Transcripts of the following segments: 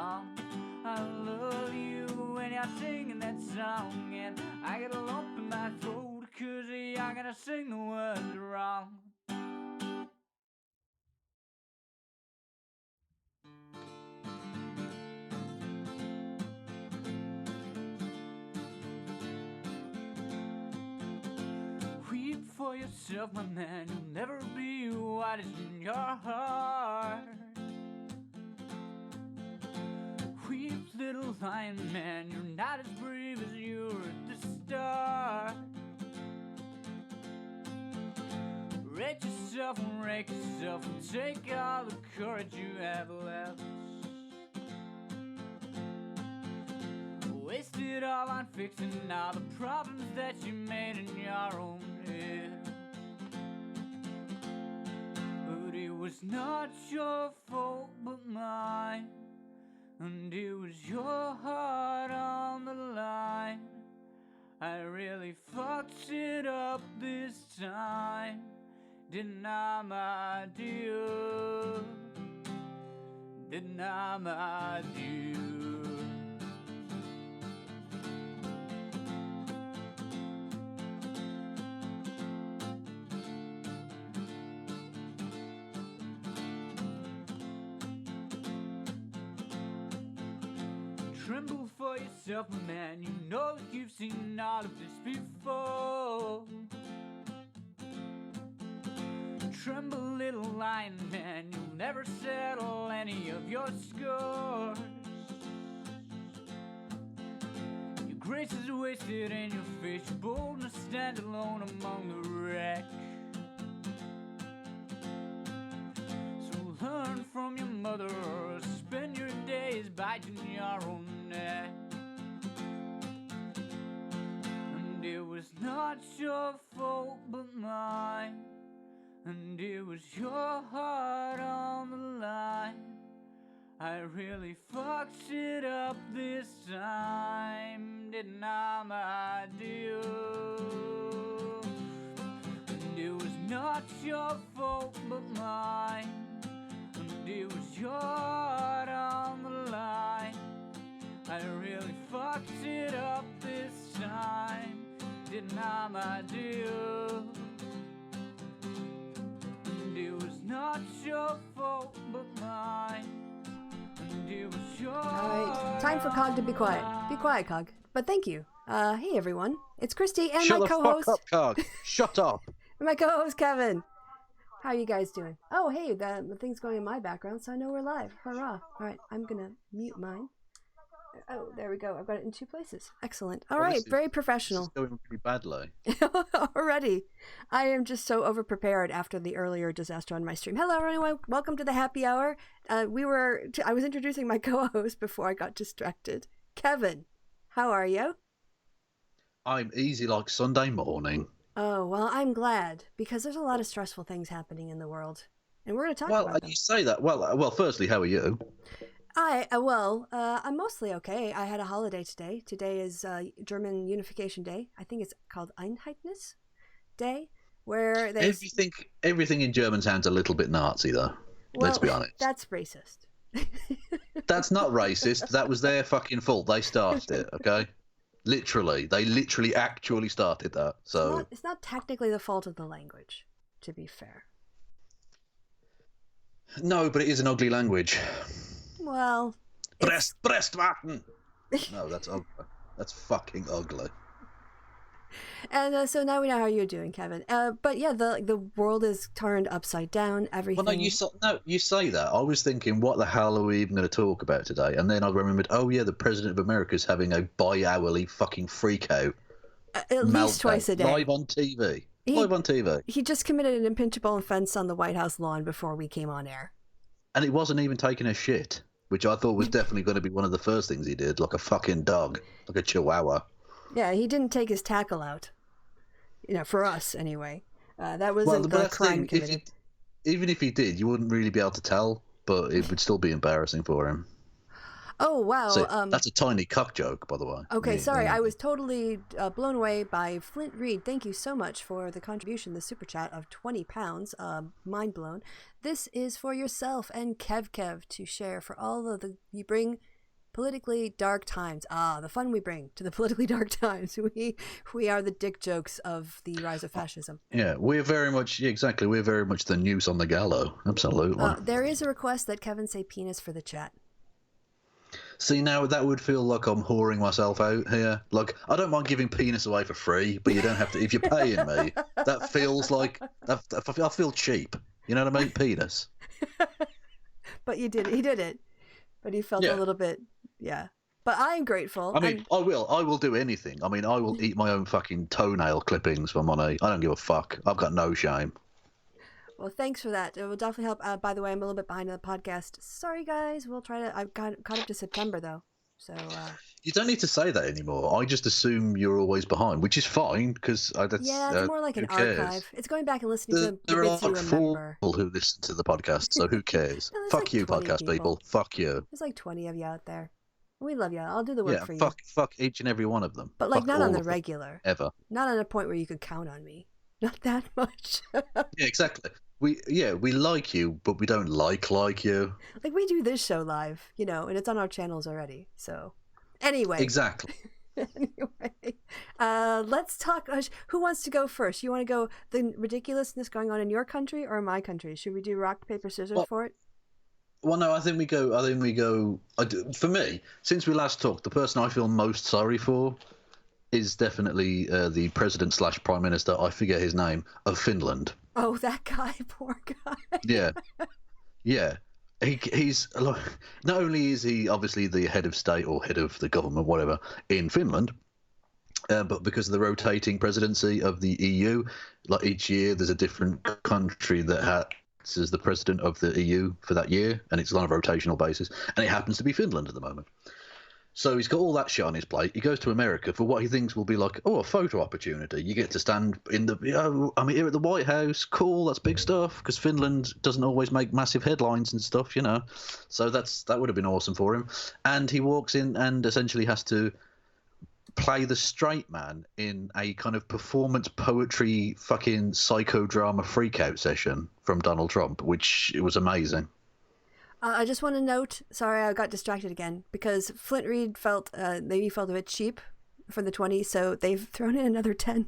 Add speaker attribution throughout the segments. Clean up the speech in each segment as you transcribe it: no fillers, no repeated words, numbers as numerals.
Speaker 1: wrong. I love you when you're singing that song, and I get a lump in my throat 'cause I gotta sing the words wrong. Weep for yourself, my man, you'll never be what is in your heart. Weep, little lion man, you're not as brave as you were at the start. Rate yourself and rake yourself and take all the courage you have left. Waste it all on fixing all the problems that you made in your own head. But it was not your fault but mine, and it was your heart on the line. I really fucked it up this time, didn't I, my dear? Didn't I, my dear? Tremble for yourself, my man, you know that you've seen all of this before. Tremble, little lion man, you'll never settle any of your scores. Your grace is wasted and your face, your boldness stand alone among the wreck. So learn from your mother, or spend your days biting your own neck. And it was not your fault but mine, and it was your heart on the line. I really fucked it up this time, didn't I, my dear? And it was not your fault but mine, and it was your heart on the line. I really fucked it up this time, didn't I, my dear? It was not your fault but mine, and it was your.
Speaker 2: Alright, time for Cog to be quiet. Be quiet, Cog. But thank you. Hey everyone, it's Kristi and
Speaker 3: Shut
Speaker 2: my co-host.
Speaker 3: Shut the fuck up, Cog. Shut up.
Speaker 2: My co-host Kevin. How are you guys doing? Oh, hey, the thing's going in my background, so I know we're live. Hurrah! All right, I'm gonna mute mine. Oh, there we go. I've got it in two places. Excellent. All right, very professional.
Speaker 3: This is going pretty badly.
Speaker 2: Already. I am just so over-prepared after the earlier disaster on my stream. Hello, everyone. Welcome to the happy hour. I was introducing my co-host before I got distracted. Kevin, how are you?
Speaker 3: I'm easy like Sunday morning.
Speaker 2: Oh, well, I'm glad, because there's a lot of stressful things happening in the world, and we're going to talk about them.
Speaker 3: Well, you say that. Well, firstly, how are you?
Speaker 2: I'm mostly okay. I had a holiday today. Today is German Unification Day. I think it's called Einheitnis Day, where they...
Speaker 3: Everything in German sounds a little bit Nazi, though.
Speaker 2: Well,
Speaker 3: let's be honest.
Speaker 2: That's racist.
Speaker 3: That's not racist. That was their fucking fault. They started it, okay? Literally. They actually started that. So
Speaker 2: it's not technically the fault of the language, to be fair.
Speaker 3: No, but it is an ugly language.
Speaker 2: Well,
Speaker 3: Brestwarten. No, that's ugly. That's fucking ugly.
Speaker 2: And so now we know how you're doing, Kevin. But yeah, the world is turned upside down. Everything.
Speaker 3: Well, no, you say that. I was thinking, what the hell are we even going to talk about today? And then I remembered, oh yeah, the President of America is having a bi-hourly fucking freak out.
Speaker 2: At least twice a day.
Speaker 3: Live on TV. Live on TV.
Speaker 2: He just committed an impeachable offense on the White House lawn before we came on air.
Speaker 3: And it wasn't even taking a shit, which I thought was definitely going to be one of the first things he did, like a fucking dog, like a chihuahua.
Speaker 2: Yeah, he didn't take his tackle out. You know, for us anyway. That wasn't the crime committed.
Speaker 3: Even if he did, you wouldn't really be able to tell, but it would still be embarrassing for him.
Speaker 2: Oh, wow.
Speaker 3: So, that's a tiny cuck joke, by the way.
Speaker 2: Okay, sorry. I was totally blown away by Flint Reed. Thank you so much for the contribution, the super chat of £20. Mind blown. This is for yourself and Kev to share for all of the... You bring politically dark times. Ah, the fun we bring to the politically dark times. We are the dick jokes of the rise of fascism.
Speaker 3: Yeah, we're very much, exactly, we're very much the noose on the gallows. Absolutely.
Speaker 2: There is a request that Kevin say penis for the chat.
Speaker 3: See, now that would feel like I'm whoring myself out here. Like, I don't mind giving penis away for free, but you don't have to, if you're paying me, that feels like, I feel cheap. You know what I mean? Penis.
Speaker 2: But he did it. But he felt a little bit, yeah. But I'm grateful.
Speaker 3: I mean, I will do anything. I mean, I will eat my own fucking toenail clippings for money. I don't give a fuck. I've got no shame.
Speaker 2: Well, thanks for that. It will definitely help. By the way, I'm a little bit behind on the podcast. Sorry, guys. We'll try to. I've caught up to September, though. So.
Speaker 3: You don't need to say that anymore. I just assume you're always behind, which is fine because that's.
Speaker 2: Yeah, it's more like an archive. It's going back and listening to the bits you remember.
Speaker 3: There are people who listen to the podcast, so who cares?
Speaker 2: No,
Speaker 3: fuck
Speaker 2: like
Speaker 3: you, podcast people. Fuck you.
Speaker 2: There's like 20 of you out there. We love you. I'll do the work for you.
Speaker 3: Fuck each and every one of them.
Speaker 2: But like not on the regular.
Speaker 3: Ever.
Speaker 2: Not on a point where you could count on me. Not that much.
Speaker 3: Yeah, exactly. We like you, but we don't like you.
Speaker 2: Like we do this show live, and it's on our channels already. So, anyway.
Speaker 3: Exactly.
Speaker 2: Anyway, let's talk. Who wants to go first? You want to go the ridiculousness going on in your country or my country? Should we do rock paper scissors for it?
Speaker 3: Well, no, I think we go. For me, since we last talked, the person I feel most sorry for is definitely the president / prime minister. I forget his name of Finland.
Speaker 2: Oh, that guy, poor guy.
Speaker 3: Yeah. He's not only is he obviously the head of state or head of the government, whatever, in Finland, but because of the rotating presidency of the EU, like each year there's a different country that has the president of the EU for that year, and it's on a rotational basis, and it happens to be Finland at the moment. So he's got all that shit on his plate. He goes to America for what he thinks will be like, a photo opportunity. You get to stand in the, here at the White House. Cool, that's big stuff, because Finland doesn't always make massive headlines and stuff, So that would have been awesome for him. And he walks in and essentially has to play the straight man in a kind of performance poetry fucking psychodrama freakout session from Donald Trump, which it was amazing.
Speaker 2: I just want to note, sorry, I got distracted again, because Flint Reed maybe felt a bit cheap for the 20, so they've thrown in another 10.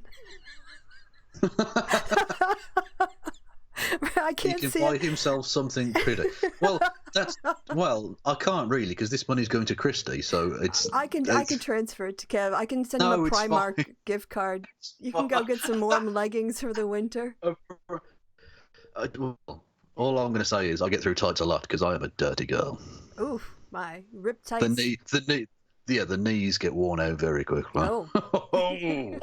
Speaker 2: I can't see.
Speaker 3: He can buy himself something pretty. Well, I can't really, because this money's going to Kristi, so it's.
Speaker 2: I can transfer it to Kev. I can send him a Primark gift card. You can go get some warm leggings for the winter.
Speaker 3: All I'm going to say is I get through tights a lot because I am a dirty girl.
Speaker 2: Oof, my rip tights.
Speaker 3: The knees get worn out very quickly.
Speaker 2: Oh.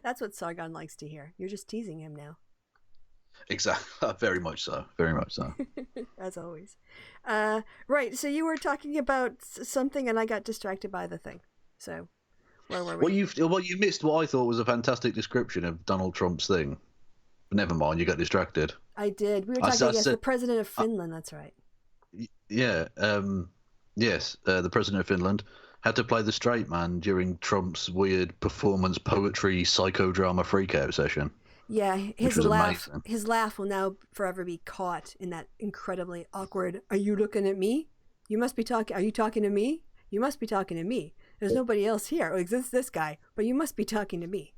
Speaker 2: That's what Sargon likes to hear. You're just teasing him now.
Speaker 3: Exactly. Very much so. Very much so.
Speaker 2: As always. Right. So you were talking about something, and I got distracted by the thing. So where were we?
Speaker 3: Well, you missed what I thought was a fantastic description of Donald Trump's thing. Never mind, you got distracted.
Speaker 2: I did. We were talking the president of Finland, that's right.
Speaker 3: Yeah. Yes, the president of Finland had to play the straight man during Trump's weird performance poetry psychodrama freakout session.
Speaker 2: Yeah, his laugh will now forever be caught in that incredibly awkward, are you looking at me? You must be talking, are you talking to me? You must be talking to me. There's nobody else here. Oh, exists this guy, but you must be talking to me.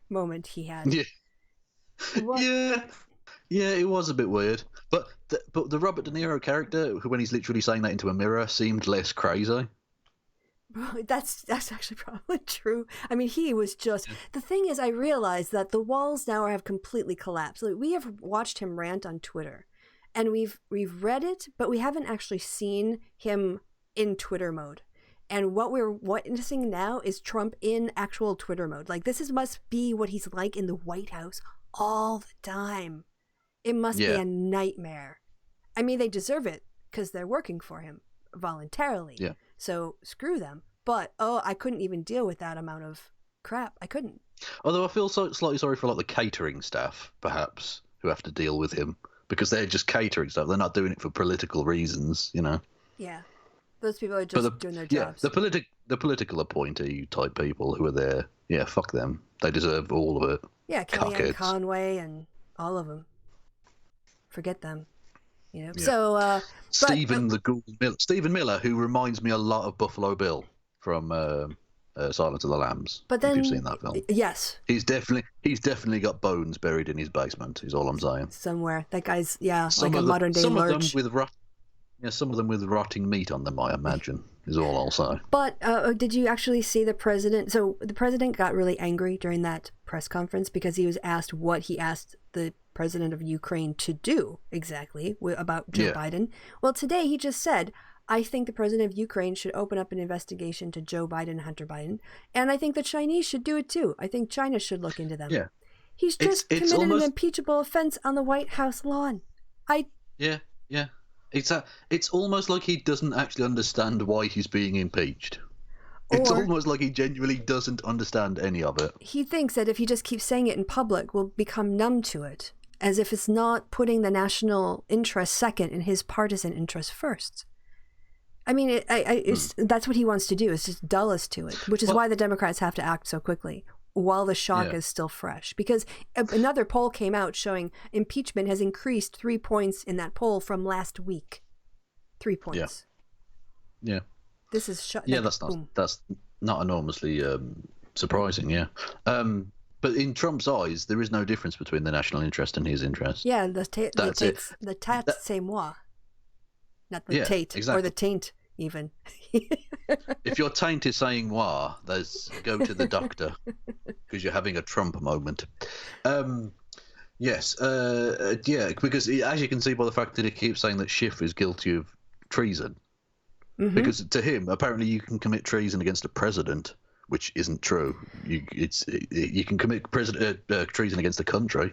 Speaker 2: Moment he had.
Speaker 3: Yeah. Yeah, it was a bit weird. But the Robert De Niro character, who when he's literally saying that into a mirror, seemed less crazy.
Speaker 2: That's actually probably true. I mean, he was just... The thing is, I realized that the walls now have completely collapsed. Like, we have watched him rant on Twitter, and we've read it, but we haven't actually seen him in Twitter mode. And what we're witnessing now is Trump in actual Twitter mode. Like, must be what he's like in the White House all the time. It must be a nightmare. I mean, they deserve it because they're working for him voluntarily. Yeah. So screw them. But, I couldn't even deal with that amount of crap. I couldn't.
Speaker 3: Although I feel slightly sorry for the catering staff, perhaps, who have to deal with him. Because they're just catering stuff. They're not doing it for political reasons,
Speaker 2: Yeah. Those people are just doing their jobs.
Speaker 3: Yeah, the political appointee type people who are there, fuck them. They deserve all of it.
Speaker 2: Yeah, Kellyanne Conway and all of them. Forget them. Yeah. So
Speaker 3: Stephen Miller, who reminds me a lot of Buffalo Bill from Silence of the Lambs.
Speaker 2: But then,
Speaker 3: if you've seen that film,
Speaker 2: yes,
Speaker 3: he's definitely got bones buried in his basement. Is all I'm saying.
Speaker 2: Somewhere that guy's like a modern day Lurch.
Speaker 3: Some of them with rotting meat on them, I imagine, is all I'll say.
Speaker 2: But did you actually see the president? So the president got really angry during that press conference because he was asked what he asked the president of Ukraine to do exactly about Joe Biden. Well, today he just said, I think the president of Ukraine should open up an investigation to Joe Biden and Hunter Biden. And I think the Chinese should do it too. I think China should look into them. Yeah. He's just committed an impeachable offense on the White House lawn.
Speaker 3: Yeah. It's almost like he doesn't actually understand why he's being impeached. It's almost like he genuinely doesn't understand any of it.
Speaker 2: He thinks that if he just keeps saying it in public, we'll become numb to it, as if it's not putting the national interest second and his partisan interest first. I mean, that's what he wants to do, is just dull us to it, which is why the Democrats have to act so quickly while the shock is still fresh. Because another poll came out showing impeachment has increased 3 points in that poll from last week. 3 points.
Speaker 3: Yeah.
Speaker 2: This is
Speaker 3: that's not enormously surprising. Yeah. But in Trump's eyes, there is no difference between the national interest and his interest.
Speaker 2: Yeah, the tat c'est moi, not the Tate exactly. Or the taint even.
Speaker 3: If your taint is saying moi, go to the doctor because you're having a Trump moment. Yes, because as you can see by the fact that he keeps saying that Schiff is guilty of treason. Mm-hmm. Because to him, apparently, you can commit treason against a president, which isn't true. You can commit treason against the country,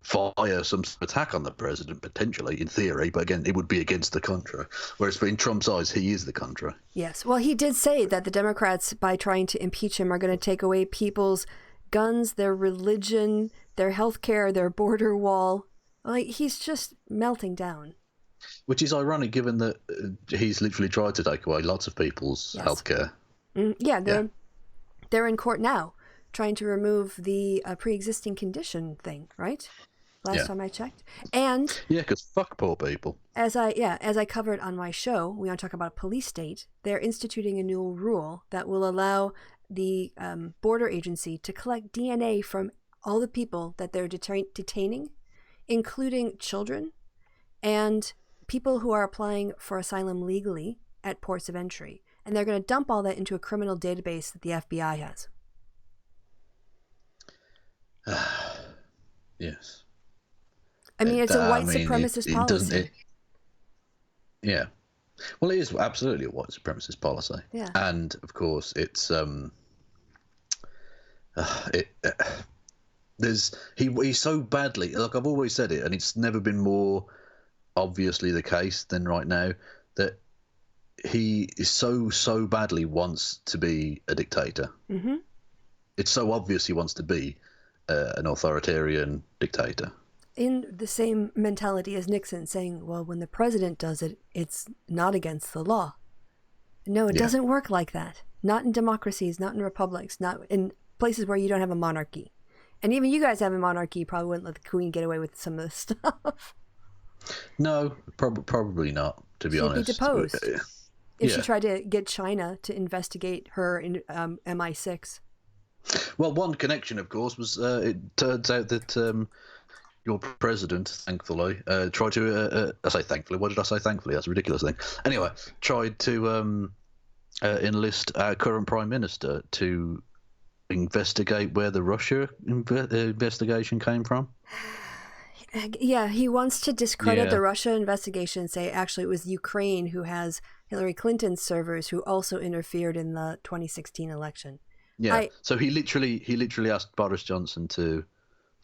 Speaker 3: fire some attack on the president potentially, in theory, but again, it would be against the country. Whereas in Trump's eyes, he is the country.
Speaker 2: Yes, well, he did say that the Democrats, by trying to impeach him, are going to take away people's guns, their religion, their health care, their border wall. Like, he's just melting down.
Speaker 3: Which is ironic, given that he's literally tried to take away lots of people's healthcare.
Speaker 2: They're in court now, trying to remove the pre-existing condition thing, right? Last time I checked, and
Speaker 3: because fuck poor people.
Speaker 2: As I covered on my show, we want to talk about a police state. They're instituting a new rule that will allow the border agency to collect DNA from all the people that they're detaining, including children and people who are applying for asylum legally at ports of entry. And they're going to dump all that into a criminal database that the FBI has.
Speaker 3: Yes.
Speaker 2: I mean, it's a white supremacist policy.
Speaker 3: Yeah. Well, it is absolutely a white supremacist policy.
Speaker 2: Yeah.
Speaker 3: And, of course, it's... he's so badly... Like, I've always said it, and it's never been more obviously the case than right now, that he is so badly wants to be a dictator. Mm-hmm. It's so obvious he wants to be an authoritarian dictator.
Speaker 2: In the same mentality as Nixon, saying, well, when the president does it, it's not against the law. No, it doesn't work like that. Not in democracies, not in republics, not in places where you don't have a monarchy. And even you guys have a monarchy, you probably wouldn't let the queen get away with some of this stuff.
Speaker 3: No, probably not, to be honest.
Speaker 2: She'd be deposed if she tried to get China to investigate her in MI6.
Speaker 3: Well, one connection, of course, was it turns out that your president, thankfully, tried to... I say thankfully. What did I say thankfully? That's a ridiculous thing. Anyway, tried to enlist our current prime minister to investigate where the Russia investigation came from.
Speaker 2: Yeah, he wants to discredit the Russia investigation, say actually it was Ukraine who has Hillary Clinton's servers who also interfered in the 2016 election.
Speaker 3: Yeah, so he literally asked Boris Johnson to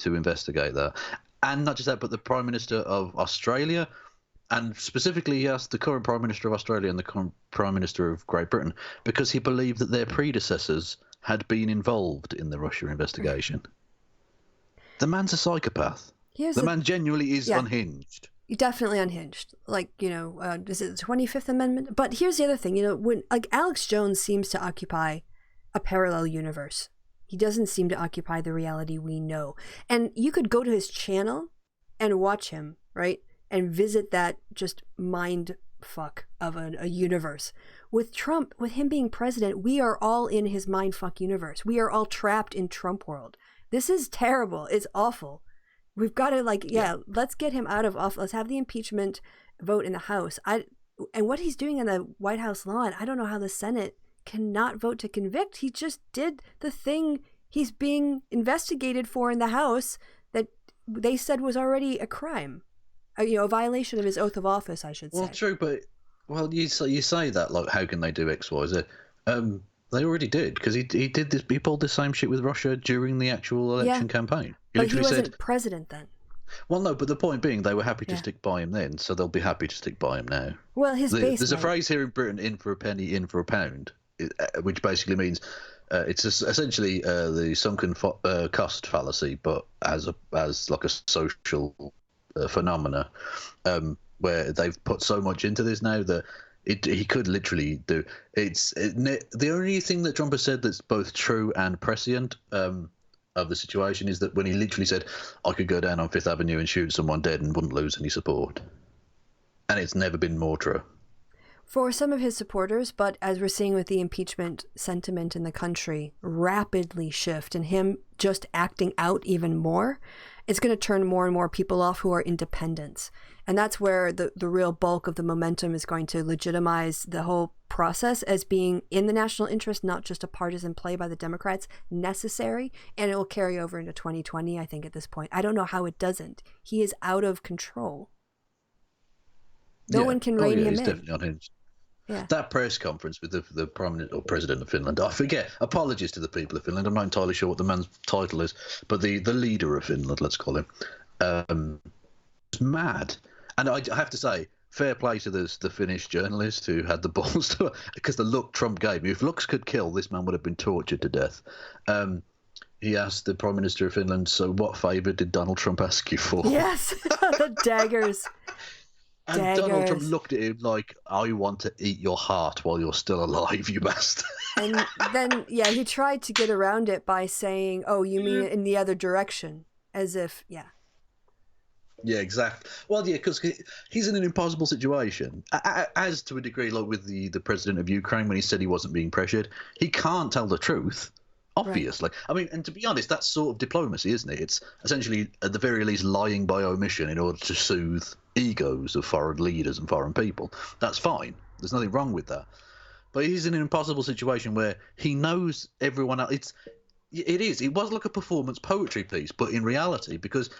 Speaker 3: investigate that. And not just that, but the Prime Minister of Australia, and specifically he asked the current Prime Minister of Australia and the current Prime Minister of Great Britain, because he believed that their predecessors had been involved in the Russia investigation. The man's a psychopath. The man genuinely is unhinged.
Speaker 2: Definitely unhinged. Like, is it the 25th Amendment? But here's the other thing, when Alex Jones seems to occupy a parallel universe. He doesn't seem to occupy the reality we know. And you could go to his channel and watch him, right? and visit that just mind fuck of a universe. With Trump, with him being president, we are all in his mind fuck universe. We are all trapped in Trump world. This is terrible. It's awful. We've got to let's get him out of office. Let's have the impeachment vote in the House. And what he's doing in the White House lawn, I don't know how the Senate cannot vote to convict. He just did the thing he's being investigated for in the House that they said was already a crime. A violation of his oath of office, I should say.
Speaker 3: Well, true, but you say that, like, how can they do X, Y, Z? They already did, because he did this. He pulled the same shit with Russia during the actual election campaign.
Speaker 2: But he wasn't president then.
Speaker 3: Well, no, but the point being, they were happy to stick by him then, so they'll be happy to stick by him now.
Speaker 2: Well,
Speaker 3: there's a phrase here in Britain: "In for a penny, in for a pound," which basically means it's essentially the sunken cost fallacy, but as like a social phenomena, where they've put so much into this now that he could literally do the only thing that Trump has said that's both true and prescient of the situation is that when he literally said, I could go down on Fifth Avenue and shoot someone dead and wouldn't lose any support. And it's never been more true.
Speaker 2: For some of his supporters, but as we're seeing with the impeachment sentiment in the country rapidly shift and him just acting out even more, it's going to turn more and more people off who are independents. And that's where the real bulk of the momentum is going to legitimize the whole process as being in the national interest, not just a partisan play by the Democrats, necessary. And it will carry over into 2020, I think, at this point. I don't know how it doesn't. He is out of control. No one can rein him
Speaker 3: he's
Speaker 2: in.
Speaker 3: Definitely unhinged.
Speaker 2: Yeah.
Speaker 3: That press conference with the Prime or President of Finland, I forget. Apologies to the people of Finland. I'm not entirely sure what the man's title is, but the leader of Finland, let's call him, was mad. And I have to say, fair play to the Finnish journalist who had the balls to, because the look Trump gave me, if looks could kill, this man would have been tortured to death. He asked the Prime Minister of Finland, so what favour did Donald Trump ask you for?
Speaker 2: Yes, the daggers.
Speaker 3: And Donald Trump looked at him like, I want to eat your heart while you're still alive, you bastard.
Speaker 2: And then, he tried to get around it by saying, oh, you mean in the other direction? As if,
Speaker 3: Yeah, exactly. Well, because he's in an impossible situation, as to a degree, like with the president of Ukraine when he said he wasn't being pressured. He can't tell the truth, obviously. Right. I mean, and to be honest, that's sort of diplomacy, isn't it? It's essentially, at the very least, lying by omission in order to soothe egos of foreign leaders and foreign people. That's fine. There's nothing wrong with that. But he's in an impossible situation where he knows everyone else. It was like a performance poetry piece, but in reality, because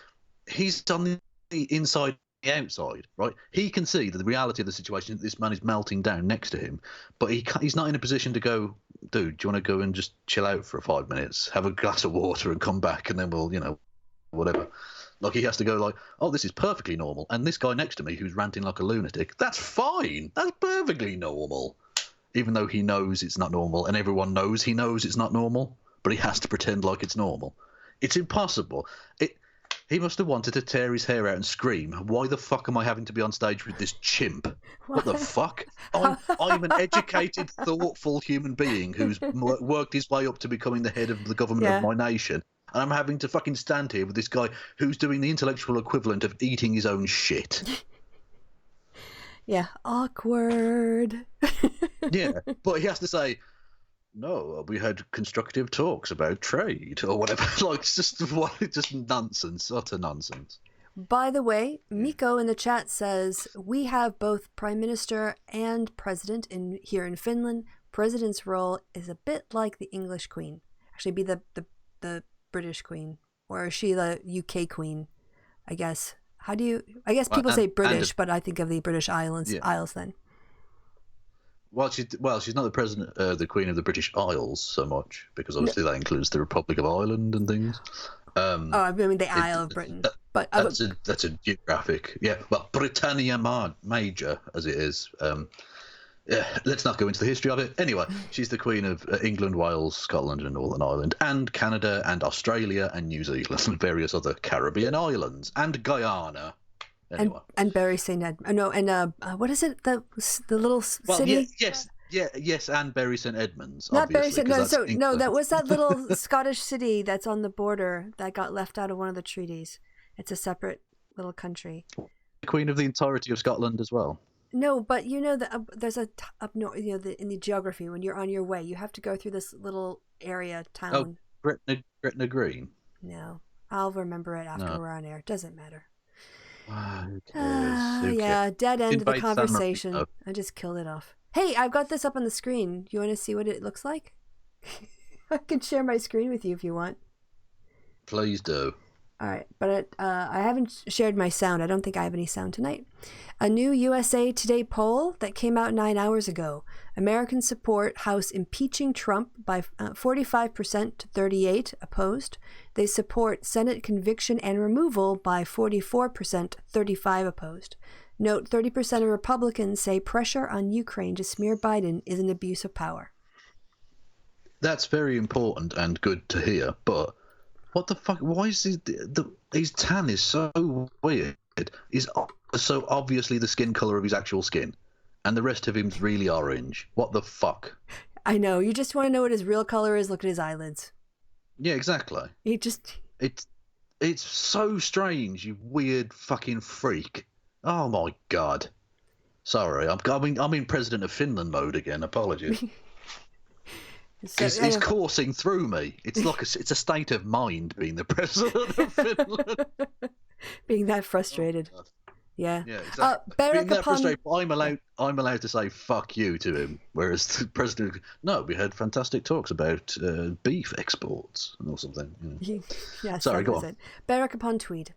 Speaker 3: he's on the inside, the outside, right? He can see that the reality of the situation, this man is melting down next to him, but he's not in a position to go, dude, do you want to go and just chill out for 5 minutes, have a glass of water and come back and then we'll, whatever. Like, he has to go like, oh, this is perfectly normal. And this guy next to me who's ranting like a lunatic, that's fine. That's perfectly normal. Even though he knows it's not normal and everyone knows he knows it's not normal, but he has to pretend like it's normal. It's impossible. He must have wanted to tear his hair out and scream, why the fuck am I having to be on stage with this chimp? What the fuck? I'm an educated, thoughtful human being who's worked his way up to becoming the head of the government of my nation. And I'm having to fucking stand here with this guy who's doing the intellectual equivalent of eating his own shit.
Speaker 2: Yeah, awkward.
Speaker 3: Yeah, but he has to say, no, we had constructive talks about trade or whatever. Like, it's just nonsense, utter nonsense.
Speaker 2: By the way, Miko in the chat says, we have both Prime Minister and President here in Finland. President's role is a bit like the English Queen. Actually, be the British Queen. Or is she the UK Queen, I guess. I guess people say British, but I think of the British Isles then.
Speaker 3: Well, she's not the president, the Queen of the British Isles so much, because obviously that includes the Republic of Ireland and things.
Speaker 2: I mean the Isle of Britain. But
Speaker 3: that's a geographic, well, Britannia Major, as it is. Let's not go into the history of it. Anyway, she's the Queen of England, Wales, Scotland, and Northern Ireland, and Canada, and Australia, and New Zealand, and various other Caribbean islands, and Guyana. Anyway.
Speaker 2: And Bury St. Edmunds. No, and what is it? The little city?
Speaker 3: Yes, and Bury St. Edmunds.
Speaker 2: Not Bury St. No, that was that little Scottish city that's on the border that got left out of one of the treaties. It's a separate little country.
Speaker 3: Queen of the entirety of Scotland as well?
Speaker 2: No, but you know that there's up north. You know, in the geography, when you're on your way, you have to go through this little area town.
Speaker 3: Oh, Gretna Green.
Speaker 2: No, I'll remember it after
Speaker 3: No.
Speaker 2: we're on air. Doesn't matter.
Speaker 3: Who cares? Who
Speaker 2: Yeah, dead end of the
Speaker 3: Invade San
Speaker 2: conversation.
Speaker 3: Marino.
Speaker 2: I just killed it off. Hey, I've got this up on the screen. You want to see what it looks like? I can share my screen with you if you want.
Speaker 3: Please do.
Speaker 2: All right, but I haven't shared my sound. I don't think I have any sound tonight. A new USA Today poll that came out 9 hours ago. Americans support House impeaching Trump by 45% to 38% opposed. They support Senate conviction and removal by 44% to 35% opposed. Note 30% of Republicans say pressure on Ukraine to smear Biden is an abuse of power.
Speaker 3: That's very important and good to hear, but what the fuck? Why is his tan is so weird? He's so obviously the skin color of his actual skin, and the rest of him's really orange. What the fuck?
Speaker 2: I know. You just want to know what his real color is. Look at his eyelids.
Speaker 3: Yeah, exactly. It's so strange. You weird fucking freak. Oh my god. Sorry, I'm in President of Finland mode again. Apologies. It's coursing through me. It's like it's a state of mind being the president of Finland.
Speaker 2: Being that frustrated.
Speaker 3: Oh,
Speaker 2: yeah.
Speaker 3: Yeah, exactly. Being that frustrated, I'm allowed to say fuck you to him, whereas the president. No, we had fantastic talks about beef exports or something.
Speaker 2: Yeah,
Speaker 3: sorry, go on.
Speaker 2: Barack upon Tweed.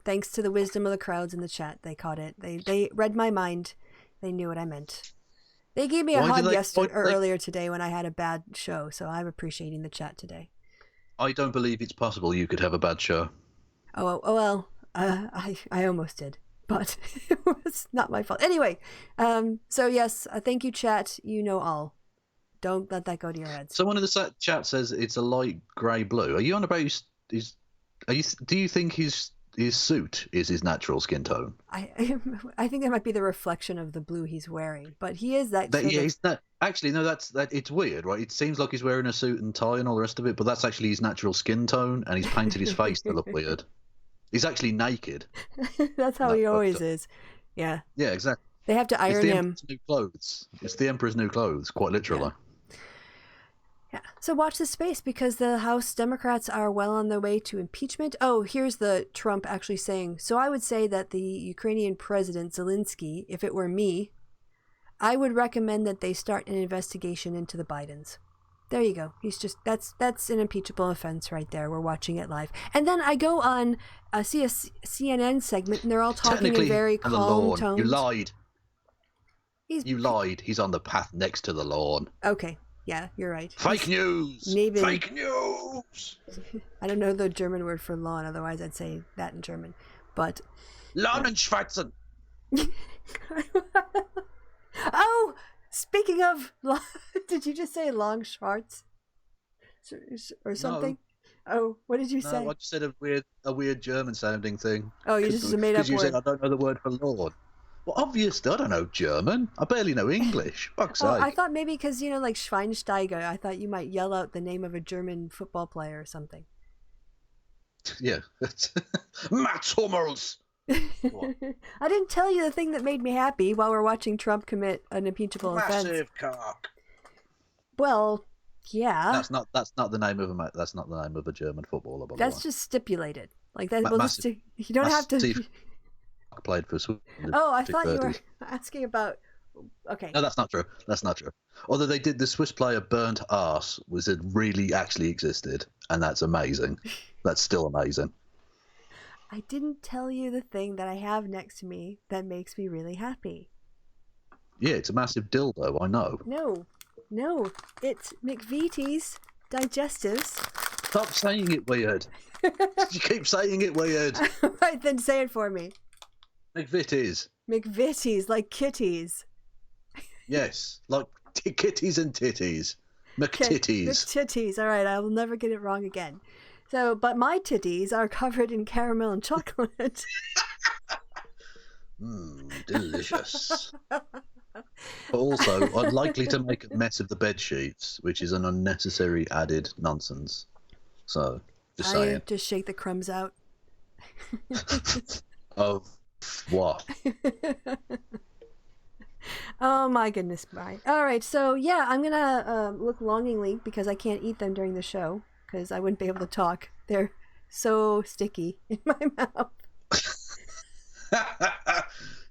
Speaker 2: Thanks to the wisdom of the crowds in the chat, they caught it. They read my mind. They knew what I meant. They gave me a hug earlier today when I had a bad show, so I'm appreciating the chat today. I
Speaker 3: don't believe it's possible you could have a bad show.
Speaker 2: Oh well, I almost did, but it was not my fault. Anyway, so yes, thank you, chat. You know all. Don't let that go to your heads.
Speaker 3: Someone in the chat says it's a light grey blue. Are you on about his? Do you think his suit is his natural skin tone?
Speaker 2: I think that might be the reflection of the blue he's wearing, but he is that.
Speaker 3: He's not actually. No, that's it's weird, right? It seems like he's wearing a suit and tie and all the rest of it, but that's actually his natural skin tone, and he's painted his face to look weird. He's actually naked.
Speaker 2: That's how he always is. Yeah.
Speaker 3: Yeah, exactly.
Speaker 2: They have to iron him.
Speaker 3: New clothes. It's the Emperor's new clothes, quite literally.
Speaker 2: Yeah. So watch this space because the House Democrats are well on their way to impeachment. Oh, here's the Trump actually saying, so I would say that the Ukrainian president Zelensky, if it were me, I would recommend that they start an investigation into the Bidens. There you go. He's just, that's an impeachable offense right there. We're watching it live. And then I go on, see a CNN segment and they're all talking in very calm tones.
Speaker 3: You lied. You lied. He's on the path next to the lawn.
Speaker 2: Okay. Yeah, you're right.
Speaker 3: Fake news! Fake news!
Speaker 2: I don't know the German word for lawn, otherwise I'd say that in German. But
Speaker 3: Lahnenschwatzen!
Speaker 2: Oh! Speaking of did you just say long Schwartz? Or something? No. Oh, what did you say?
Speaker 3: No, I just said a weird German sounding thing.
Speaker 2: Oh, you just made up word.
Speaker 3: Because you said I don't know the word for lawn. Well, obviously, I don't know German. I barely know English. Fuck's sake.
Speaker 2: I thought maybe because, like Schweinsteiger, I thought you might yell out the name of a German football player or something.
Speaker 3: Yeah. Mats Hummels!
Speaker 2: I didn't tell you the thing that made me happy while we're watching Trump commit an impeachable offense.
Speaker 3: Massive cock.
Speaker 2: Well, yeah.
Speaker 3: That's not the name of a German footballer. By
Speaker 2: that's just stipulated. Like that. You don't have to.
Speaker 3: Played for Sweden.
Speaker 2: Oh, I thought you were asking about. Okay.
Speaker 3: No, that's not true. Although the Swiss player Bernd Aas really actually existed, and that's amazing. That's still amazing.
Speaker 2: I didn't tell you the thing that I have next to me that makes me really happy.
Speaker 3: Yeah, it's a massive dildo. I know.
Speaker 2: No, it's McVitie's digestives.
Speaker 3: Stop saying it weird. You keep saying it weird.
Speaker 2: Right, then say it for me.
Speaker 3: McVitie's.
Speaker 2: McVitie's, like kitties.
Speaker 3: Yes, like kitties and titties. McTitties.
Speaker 2: McTitties. All right, I will never get it wrong again. So, but my titties are covered in caramel and chocolate.
Speaker 3: Delicious. But also, unlikely to make a mess of the bed sheets, which is an unnecessary added nonsense. So, just saying.
Speaker 2: Just shake the crumbs out.
Speaker 3: Of what?
Speaker 2: Oh my goodness, Brian. All right, so yeah, I'm gonna look longingly because I can't eat them during the show because I wouldn't be able to talk. They're so sticky in my mouth.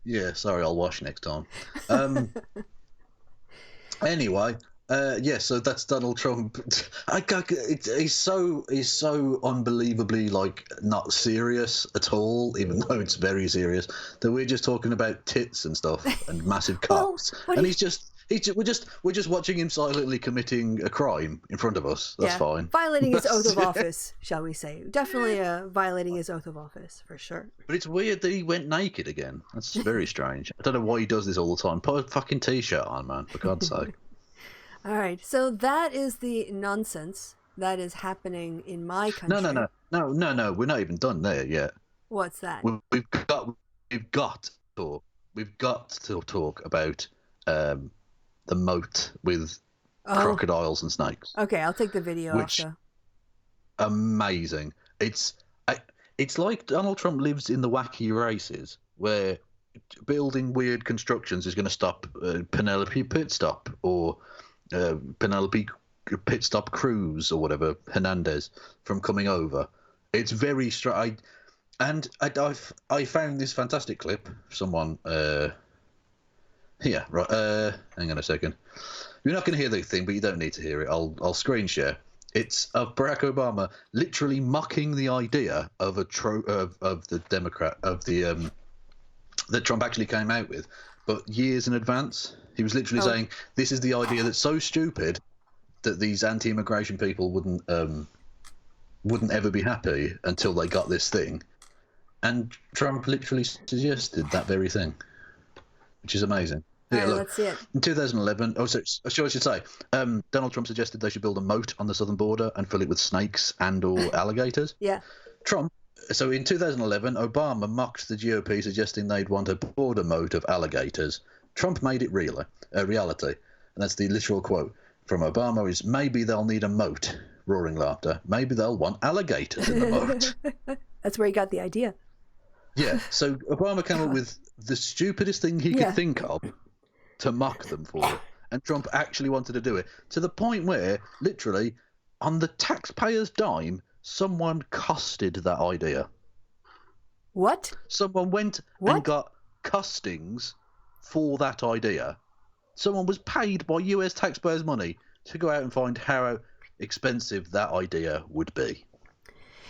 Speaker 3: Yeah, sorry, I'll wash next time. Anyway, yeah, so that's Donald Trump. He's so unbelievably like not serious at all, even though it's very serious. That we're just talking about tits and stuff and massive cocks, and we're just watching him silently committing a crime in front of us. That's fine.
Speaker 2: Violating his oath of office, shall we say? Definitely violating his oath of office for sure.
Speaker 3: But it's weird that he went naked again. That's very strange. I don't know why he does this all the time. Put a fucking t-shirt on, man, for God's sake.
Speaker 2: All right, so that is the nonsense that is happening in my country.
Speaker 3: No. We're not even done there yet.
Speaker 2: What's that?
Speaker 3: We've got to talk about the moat with crocodiles and snakes.
Speaker 2: Okay, I'll take the video off.
Speaker 3: Amazing. It's like Donald Trump lives in the wacky races where building weird constructions is going to stop Penelope Pitstop or Penelope Pitstop Cruz or whatever, Hernandez, from coming over. It's very strange. And I found this fantastic clip. Someone here, right? Hang on a second. You're not going to hear the thing, but you don't need to hear it. I'll screen share. It's of Barack Obama literally mocking the idea of the Democrat that Trump actually came out with, but years in advance. He was literally saying this is the idea that's so stupid that these anti-immigration people wouldn't ever be happy until they got this thing, and Trump literally suggested that very thing, which is amazing.
Speaker 2: Yeah, look, let's see it.
Speaker 3: In 2011, I should say, Donald Trump suggested they should build a moat on the southern border and fill it with snakes and/or alligators.
Speaker 2: Yeah.
Speaker 3: So in 2011, Obama mocked the GOP, suggesting they'd want a border moat of alligators. Trump made it a reality, and that's the literal quote from Obama: "Is maybe they'll need a moat." Roaring laughter. Maybe they'll want alligators in the moat.
Speaker 2: That's where he got the idea.
Speaker 3: Yeah. So Obama came up with the stupidest thing he could think of to mock them for, and Trump actually wanted to do it to the point where, literally, on the taxpayer's dime, someone costed that idea.
Speaker 2: What?
Speaker 3: Someone went and got costings for that idea. Someone was paid by US taxpayers' money to go out and find how expensive that idea would be.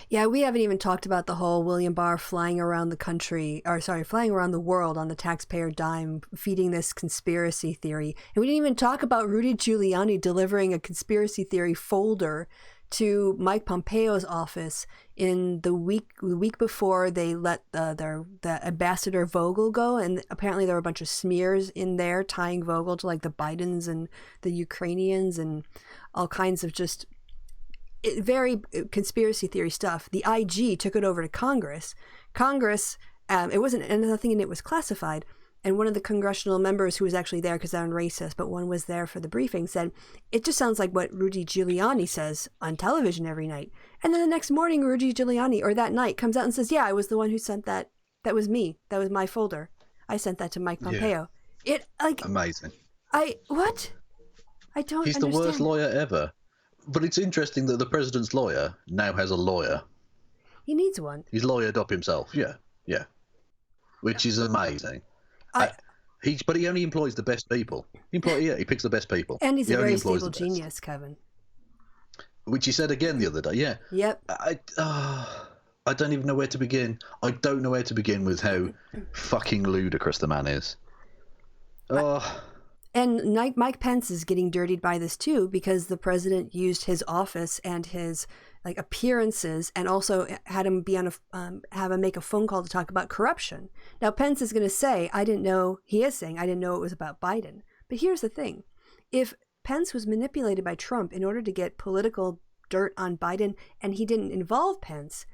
Speaker 2: Yeah, we haven't even talked about the whole William Barr flying around the world on the taxpayer dime, feeding this conspiracy theory. And we didn't even talk about Rudy Giuliani delivering a conspiracy theory folder to Mike Pompeo's office in the week before they let the ambassador Vogel go, and apparently there were a bunch of smears in there tying Vogel to like the Bidens and the Ukrainians and all kinds of just very conspiracy theory stuff. The IG took it over to Congress. It wasn't, and nothing in it was classified. And one of the congressional members who was actually there, because they're racist, but one was there for the briefing, said, it just sounds like what Rudy Giuliani says on television every night. And then the next morning, Rudy Giuliani, or that night, comes out and says, yeah, I was the one who sent that. That was me. That was my folder. I sent that to Mike Pompeo.
Speaker 3: Yeah.
Speaker 2: Amazing.
Speaker 3: Amazing.
Speaker 2: I don't
Speaker 3: He's
Speaker 2: understand.
Speaker 3: the worst lawyer ever. But it's interesting that the president's lawyer now has a lawyer.
Speaker 2: He needs one.
Speaker 3: He's lawyered up himself. Yeah. Which is amazing. But he only employs the best people. He picks the best people.
Speaker 2: And he's a very stable genius, Kevin.
Speaker 3: Which he said again the other day. Yeah.
Speaker 2: Yep.
Speaker 3: I don't even know where to begin. I don't know where to begin with how fucking ludicrous the man is.
Speaker 2: And Mike Pence is getting dirtied by this too, because the president used his office and his appearances, and also had him be on have him make a phone call to talk about corruption. Now Pence is going to say, he is saying, I didn't know it was about Biden. But here's the thing: if Pence was manipulated by Trump in order to get political dirt on Biden, and he didn't involve Pence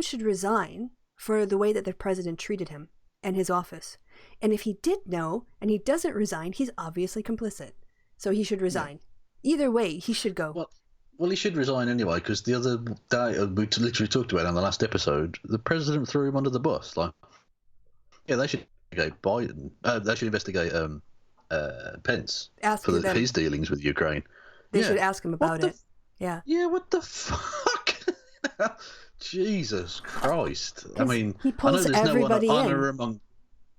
Speaker 2: should resign for the way that the president treated him and his office. And if he did know and he doesn't resign, he's obviously complicit. So he should resign. Yeah. Either way, he should go.
Speaker 3: Well, he should resign anyway, because the other day, we literally talked about it on the last episode, the president threw him under the bus. Yeah, they should investigate Biden. They should investigate Pence
Speaker 2: Ask
Speaker 3: for
Speaker 2: them.
Speaker 3: his dealings with Ukraine.
Speaker 2: They
Speaker 3: Yeah.
Speaker 2: should ask him about it. Yeah.
Speaker 3: Yeah, what the fuck? Jesus Christ. I
Speaker 2: 'Cause
Speaker 3: mean,
Speaker 2: he
Speaker 3: I know
Speaker 2: pulls
Speaker 3: there's no
Speaker 2: everybody
Speaker 3: honor
Speaker 2: in.
Speaker 3: among.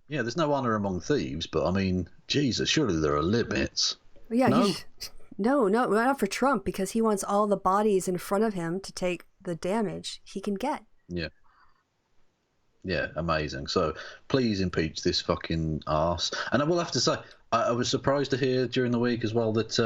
Speaker 3: Yeah, there's no honor among thieves, but I mean, Jesus, surely there are limits.
Speaker 2: Yeah,
Speaker 3: No?
Speaker 2: no, not for Trump, because he wants all the bodies in front of him to take the damage he can get.
Speaker 3: Yeah. Yeah, amazing. So please impeach this fucking arse. And I will have to say, I was surprised to hear during the week as well that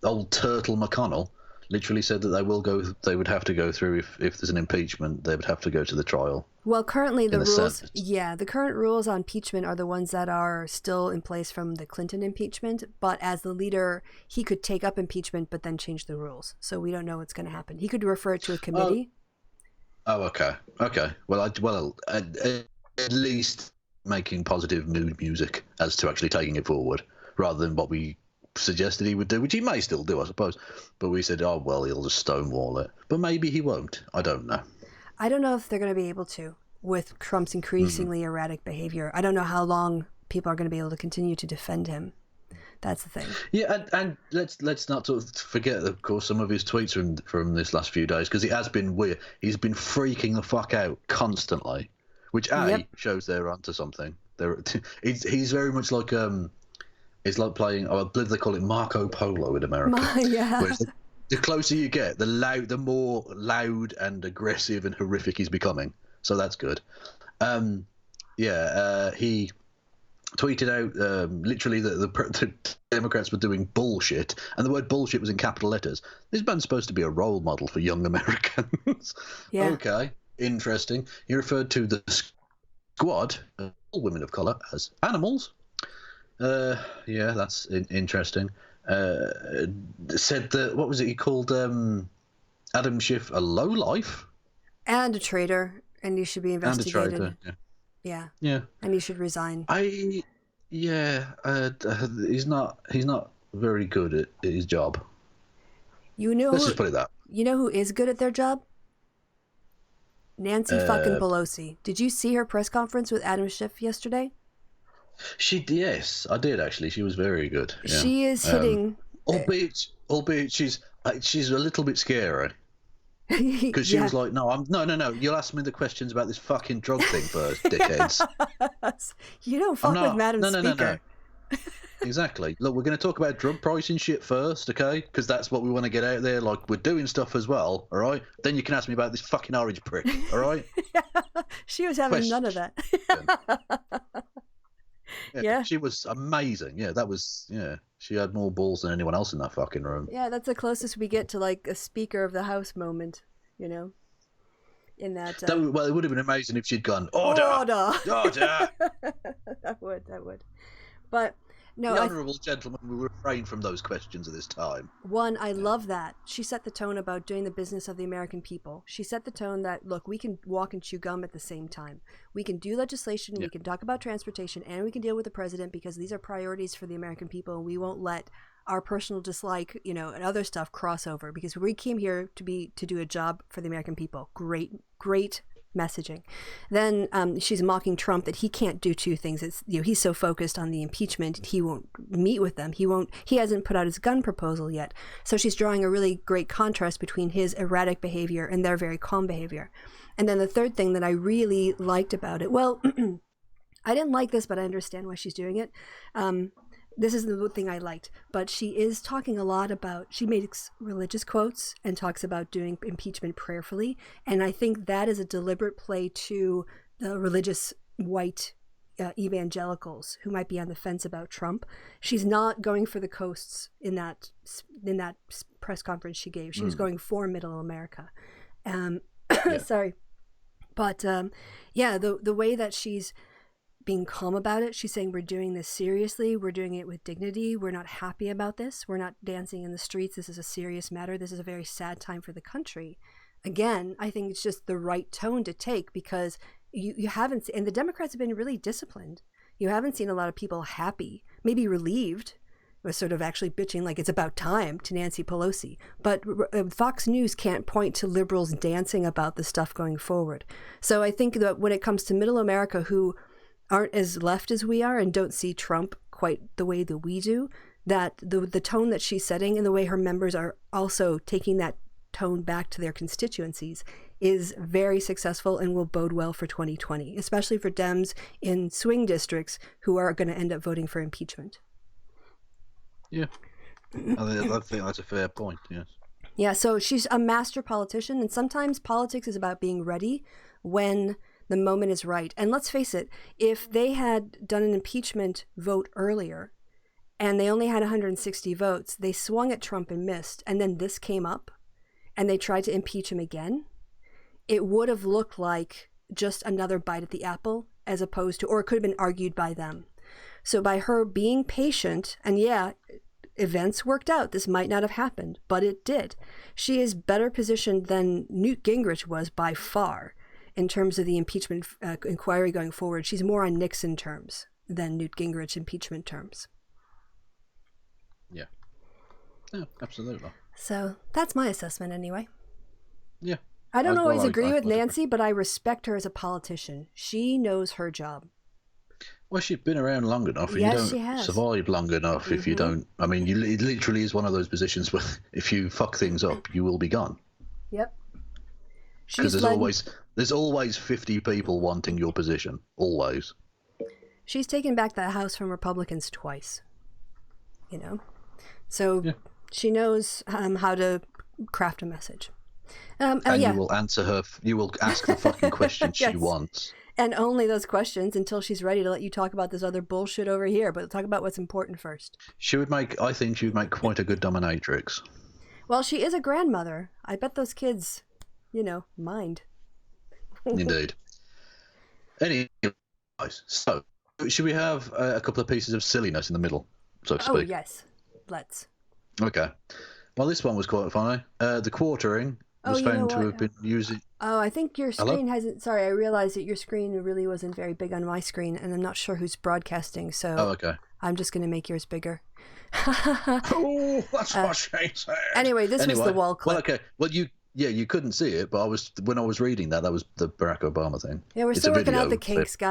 Speaker 3: old Turtle McConnell literally said that they would have to go through if there's an impeachment, they would have to go to the trial.
Speaker 2: Well, currently the rules,
Speaker 3: Senate.
Speaker 2: the current rules on impeachment are the ones that are still in place from the Clinton impeachment. But as the leader, he could take up impeachment, but then change the rules. So we don't know what's going to happen. He could refer it to a committee.
Speaker 3: Oh, okay. Well, at least making positive mood music as to actually taking it forward, rather than what we suggested he would do, which he may still do, I suppose. But we said, oh, well, he'll just stonewall it. But maybe he won't. I don't know.
Speaker 2: I don't know if they're going to be able to with Trump's increasingly erratic behavior. I don't know how long people are going to be able to continue to defend him. That's the thing.
Speaker 3: Yeah, and let's not forget, of course, some of his tweets from this last few days, because it has been weird. He's been freaking the fuck out constantly, which shows they're onto something. He's very much like it's like playing. I believe they call it Marco Polo in America.
Speaker 2: Yeah.
Speaker 3: Whereas the closer you get, the more loud and aggressive and horrific he's becoming. So that's good. He tweeted out literally that the Democrats were doing bullshit, and the word bullshit was in capital letters. This man's supposed to be a role model for young Americans.
Speaker 2: Yeah.
Speaker 3: Okay, interesting. He referred to the squad, all women of colour, as animals. Yeah, that's interesting. Said that, what was it he called Adam Schiff a lowlife?
Speaker 2: And a traitor, and he should be investigated.
Speaker 3: And a traitor,
Speaker 2: yeah. And he should resign.
Speaker 3: He's not very good at his job.
Speaker 2: Let's
Speaker 3: just put it that.
Speaker 2: You know who is good at their job? Nancy fucking Pelosi. Did you see her press conference with Adam Schiff yesterday?
Speaker 3: Yes, I did actually. She was very good. Yeah.
Speaker 2: She is hitting.
Speaker 3: Albeit she's a little bit scary. Because she was like, no. You'll ask me the questions about this fucking drug thing first, dickheads.
Speaker 2: You don't fuck with Madam Speaker.
Speaker 3: No. Exactly. Look, we're going to talk about drug pricing shit first, okay? Because that's what we want to get out there. Like, we're doing stuff as well, all right? Then you can ask me about this fucking orange prick, all right?
Speaker 2: She was having none of that. Yeah.
Speaker 3: She was amazing. Yeah, she had more balls than anyone else in that fucking room.
Speaker 2: Yeah, that's the closest we get to like a Speaker of the House moment, you know? In that.
Speaker 3: Well, it would have been amazing if she'd gone, order!
Speaker 2: That would. But no,
Speaker 3: the honourable gentleman will refrain from those questions at this time.
Speaker 2: One, I love that. She set the tone about doing the business of the American people. She set the tone that, look, we can walk and chew gum at the same time. We can do legislation, we can talk about transportation, and we can deal with the president because these are priorities for the American people, and we won't let our personal dislike, and other stuff cross over because we came here to do a job for the American people. Great messaging. Then she's mocking Trump that he can't do two things. It's he's so focused on the impeachment he won't meet with them. He hasn't put out his gun proposal yet. So she's drawing a really great contrast between his erratic behavior and their very calm behavior. And then the third thing that I really liked about it, well, I didn't like this, but I understand why she's doing it. This is the thing I liked, but she is talking a lot about, she makes religious quotes and talks about doing impeachment prayerfully. And I think that is a deliberate play to the religious white evangelicals who might be on the fence about Trump. She's not going for the coasts in that press conference she gave. She was going for middle America. Sorry. But the way that she's being calm about it. She's saying, we're doing this seriously. We're doing it with dignity. We're not happy about this. We're not dancing in the streets. This is a serious matter. This is a very sad time for the country. Again, I think it's just the right tone to take because you haven't, and the Democrats have been really disciplined. You haven't seen a lot of people happy, maybe relieved was sort of actually bitching like it's about time to Nancy Pelosi. But Fox News can't point to liberals dancing about the stuff going forward. So I think that when it comes to middle America who aren't as left as we are and don't see Trump quite the way that we do, that the tone that she's setting and the way her members are also taking that tone back to their constituencies is very successful and will bode well for 2020, especially for Dems in swing districts who are going to end up voting for impeachment.
Speaker 3: Yeah, I think that's a fair point, yes.
Speaker 2: Yeah, so she's a master politician, and sometimes politics is about being ready when the moment is right. And let's face it, if they had done an impeachment vote earlier and they only had 160 votes, they swung at Trump and missed, and then this came up and they tried to impeach him again, it would have looked like just another bite at the apple as opposed to, or it could have been argued by them. So by her being patient, and yeah, events worked out. This might not have happened, but it did. She is better positioned than Newt Gingrich was by far in terms of the impeachment inquiry going forward. She's more on Nixon terms than Newt Gingrich impeachment terms.
Speaker 3: Yeah. Yeah, absolutely.
Speaker 2: So that's my assessment anyway.
Speaker 3: Yeah.
Speaker 2: I don't always agree with Nancy, but I respect her as a politician. She knows her job.
Speaker 3: Well, she's been around long enough. And
Speaker 2: Yes,
Speaker 3: you
Speaker 2: she
Speaker 3: don't
Speaker 2: has.
Speaker 3: survive long enough if you don't. I mean, it literally is one of those positions where if you fuck things up, you will be gone.
Speaker 2: Yep.
Speaker 3: Because there's always 50 people wanting your position. Always.
Speaker 2: She's taken back the House from Republicans twice. You know? So
Speaker 3: Yeah.
Speaker 2: she knows how to craft a message.
Speaker 3: And
Speaker 2: yeah.
Speaker 3: you will answer her. You will ask the fucking questions
Speaker 2: Yes.
Speaker 3: she wants.
Speaker 2: And only those questions until she's ready to let you talk about this other bullshit over here. But talk about what's important first.
Speaker 3: I think she would make quite a good dominatrix.
Speaker 2: Well, she is a grandmother. I bet those kids, mind.
Speaker 3: Indeed. Anyways, so should we have a couple of pieces of silliness in the middle, so to speak?
Speaker 2: Oh, yes. Let's.
Speaker 3: Okay. Well, this one was quite funny. The quartering was found to have been using...
Speaker 2: Oh, I think your screen hasn't... Sorry, I realized that your screen really wasn't very big on my screen, and I'm not sure who's broadcasting, so...
Speaker 3: Oh, okay.
Speaker 2: I'm just going to make yours bigger.
Speaker 3: Oh, that's what she said.
Speaker 2: Anyway, this was the wall clip.
Speaker 3: Well, okay. Well, you couldn't see it, but when I was reading that was the Barack Obama thing.
Speaker 2: Yeah, we're
Speaker 3: It's
Speaker 2: still
Speaker 3: a
Speaker 2: working out
Speaker 3: video
Speaker 2: the kinks,
Speaker 3: clip.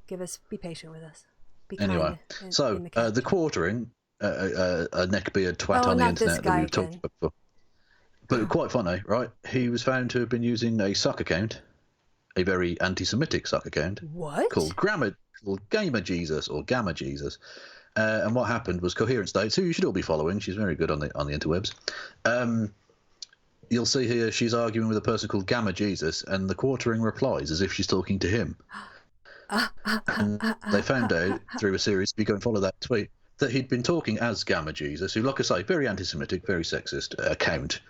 Speaker 2: guys. Be patient with us. Be kind
Speaker 3: Anyway, so the quartering, a neckbeard twat on the
Speaker 2: not this
Speaker 3: internet that
Speaker 2: guy
Speaker 3: we've talked
Speaker 2: again.
Speaker 3: about before. But quite funny, right? He was found to have been using a sock account, a very anti-Semitic sock account.
Speaker 2: What?
Speaker 3: Called Gamer Jesus or Gamma Jesus. And what happened was Coherent States, who you should all be following. She's very good on the interwebs. You'll see here she's arguing with a person called Gamma Jesus, and the quartering replies as if she's talking to him. And they found out through a series, if you go and follow that tweet, that he'd been talking as Gamma Jesus, who, like I say, very anti-Semitic, very sexist account,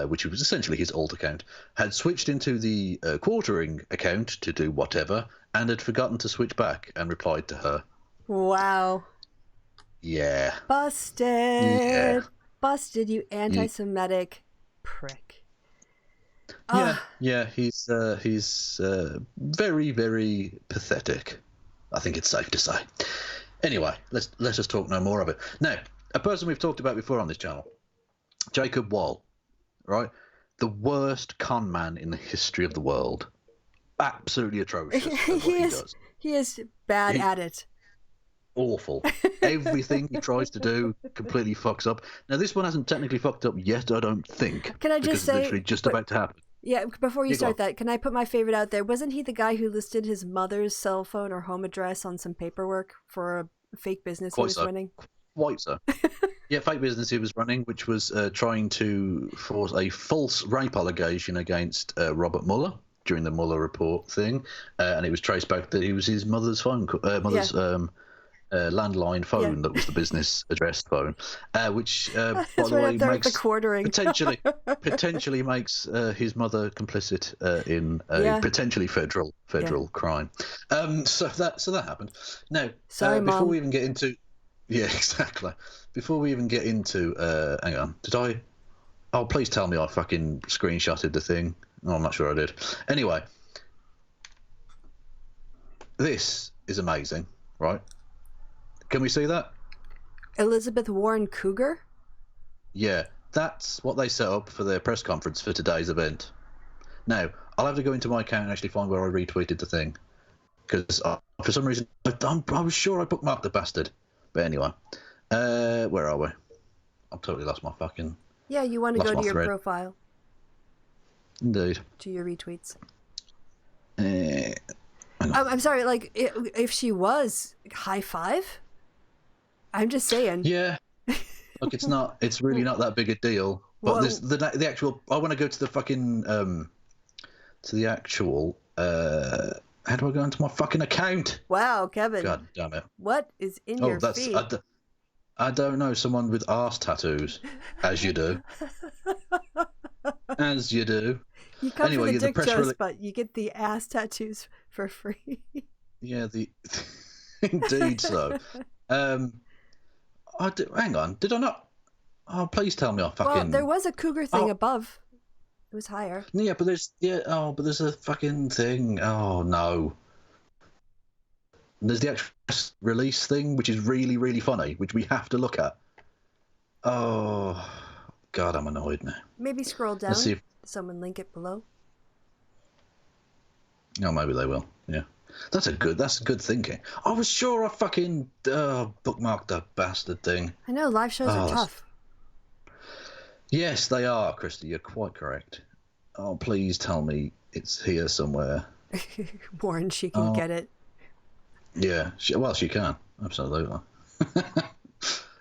Speaker 3: which was essentially his alt account, had switched into the quartering account to do whatever, and had forgotten to switch back and replied to her.
Speaker 2: Wow.
Speaker 3: Yeah.
Speaker 2: Busted.
Speaker 3: Yeah.
Speaker 2: Busted, you anti-Semitic prick.
Speaker 3: Yeah, he's very, very pathetic. I think it's safe to say. Anyway, let us talk no more of it. Now, a person we've talked about before on this channel, Jacob Wohl, right? The worst con man in the history of the world. Absolutely atrocious.
Speaker 2: He is bad at it.
Speaker 3: Awful. Everything he tries to do completely fucks up. Now, this one hasn't technically fucked up yet, I don't think.
Speaker 2: Can I just say...
Speaker 3: It's literally just about to happen.
Speaker 2: Yeah, before you start
Speaker 3: go on.
Speaker 2: that, can I put my favorite out there? Wasn't he the guy who listed his mother's cell phone or home address on some paperwork for a fake business he was running?
Speaker 3: Quite so. Yeah, fake business he was running, which was trying to force a false rape allegation against Robert Mueller during the Mueller report thing, and it was traced back that he was his mother's phone, landline phone that was the business address phone, which by the way makes
Speaker 2: the quartering.
Speaker 3: potentially makes his mother complicit in a potentially federal crime. So that happened. Now,
Speaker 2: sorry,
Speaker 3: before
Speaker 2: Mom.
Speaker 3: we even get into exactly. Before we even get into hang on, did I? Oh, please tell me I fucking screenshotted the thing. No, I'm not sure I did. Anyway, this is amazing, right? Can we see that?
Speaker 2: Elizabeth Warren Cougar?
Speaker 3: Yeah, that's what they set up for their press conference for today's event. Now, I'll have to go into my account and actually find where I retweeted the thing. Because for some reason, I was sure I bookmarked the bastard. But anyway, where are we? I've totally lost my fucking...
Speaker 2: Yeah, you want to go to your
Speaker 3: thread.
Speaker 2: profile.
Speaker 3: Indeed.
Speaker 2: To your retweets.
Speaker 3: Hang on.
Speaker 2: I'm sorry, like, if she was, high five? I'm just saying.
Speaker 3: Yeah. Look, it's really not that big a deal. But
Speaker 2: Whoa.
Speaker 3: the actual... I want to go to the fucking... to the actual... how do I go into my fucking account?
Speaker 2: Wow, Kevin.
Speaker 3: God damn it.
Speaker 2: What is in your feed?
Speaker 3: I don't know. Someone with arse tattoos. As you do. As you do.
Speaker 2: You come
Speaker 3: Anyway,
Speaker 2: for the
Speaker 3: the
Speaker 2: dick
Speaker 3: press
Speaker 2: jokes,
Speaker 3: rele-
Speaker 2: but you get the ass tattoos for free.
Speaker 3: Yeah, indeed so. Hang on. Did I not? Oh, please tell me I fucking...
Speaker 2: Well, there was a cougar thing above. It was higher.
Speaker 3: Yeah, but there's a fucking thing. Oh, no. There's the actual release thing, which is really, really funny, which we have to look at. Oh, God, I'm annoyed now.
Speaker 2: Maybe scroll down.
Speaker 3: Let's see if...
Speaker 2: Someone link it below.
Speaker 3: Oh, maybe they will. Yeah. That's good thinking. I was sure I fucking bookmarked that bastard thing.
Speaker 2: I know, live shows are tough.
Speaker 3: Yes, they are, Kristi. You're quite correct. Oh, please tell me it's here somewhere.
Speaker 2: Warren, she can get it.
Speaker 3: Yeah, she can. Absolutely.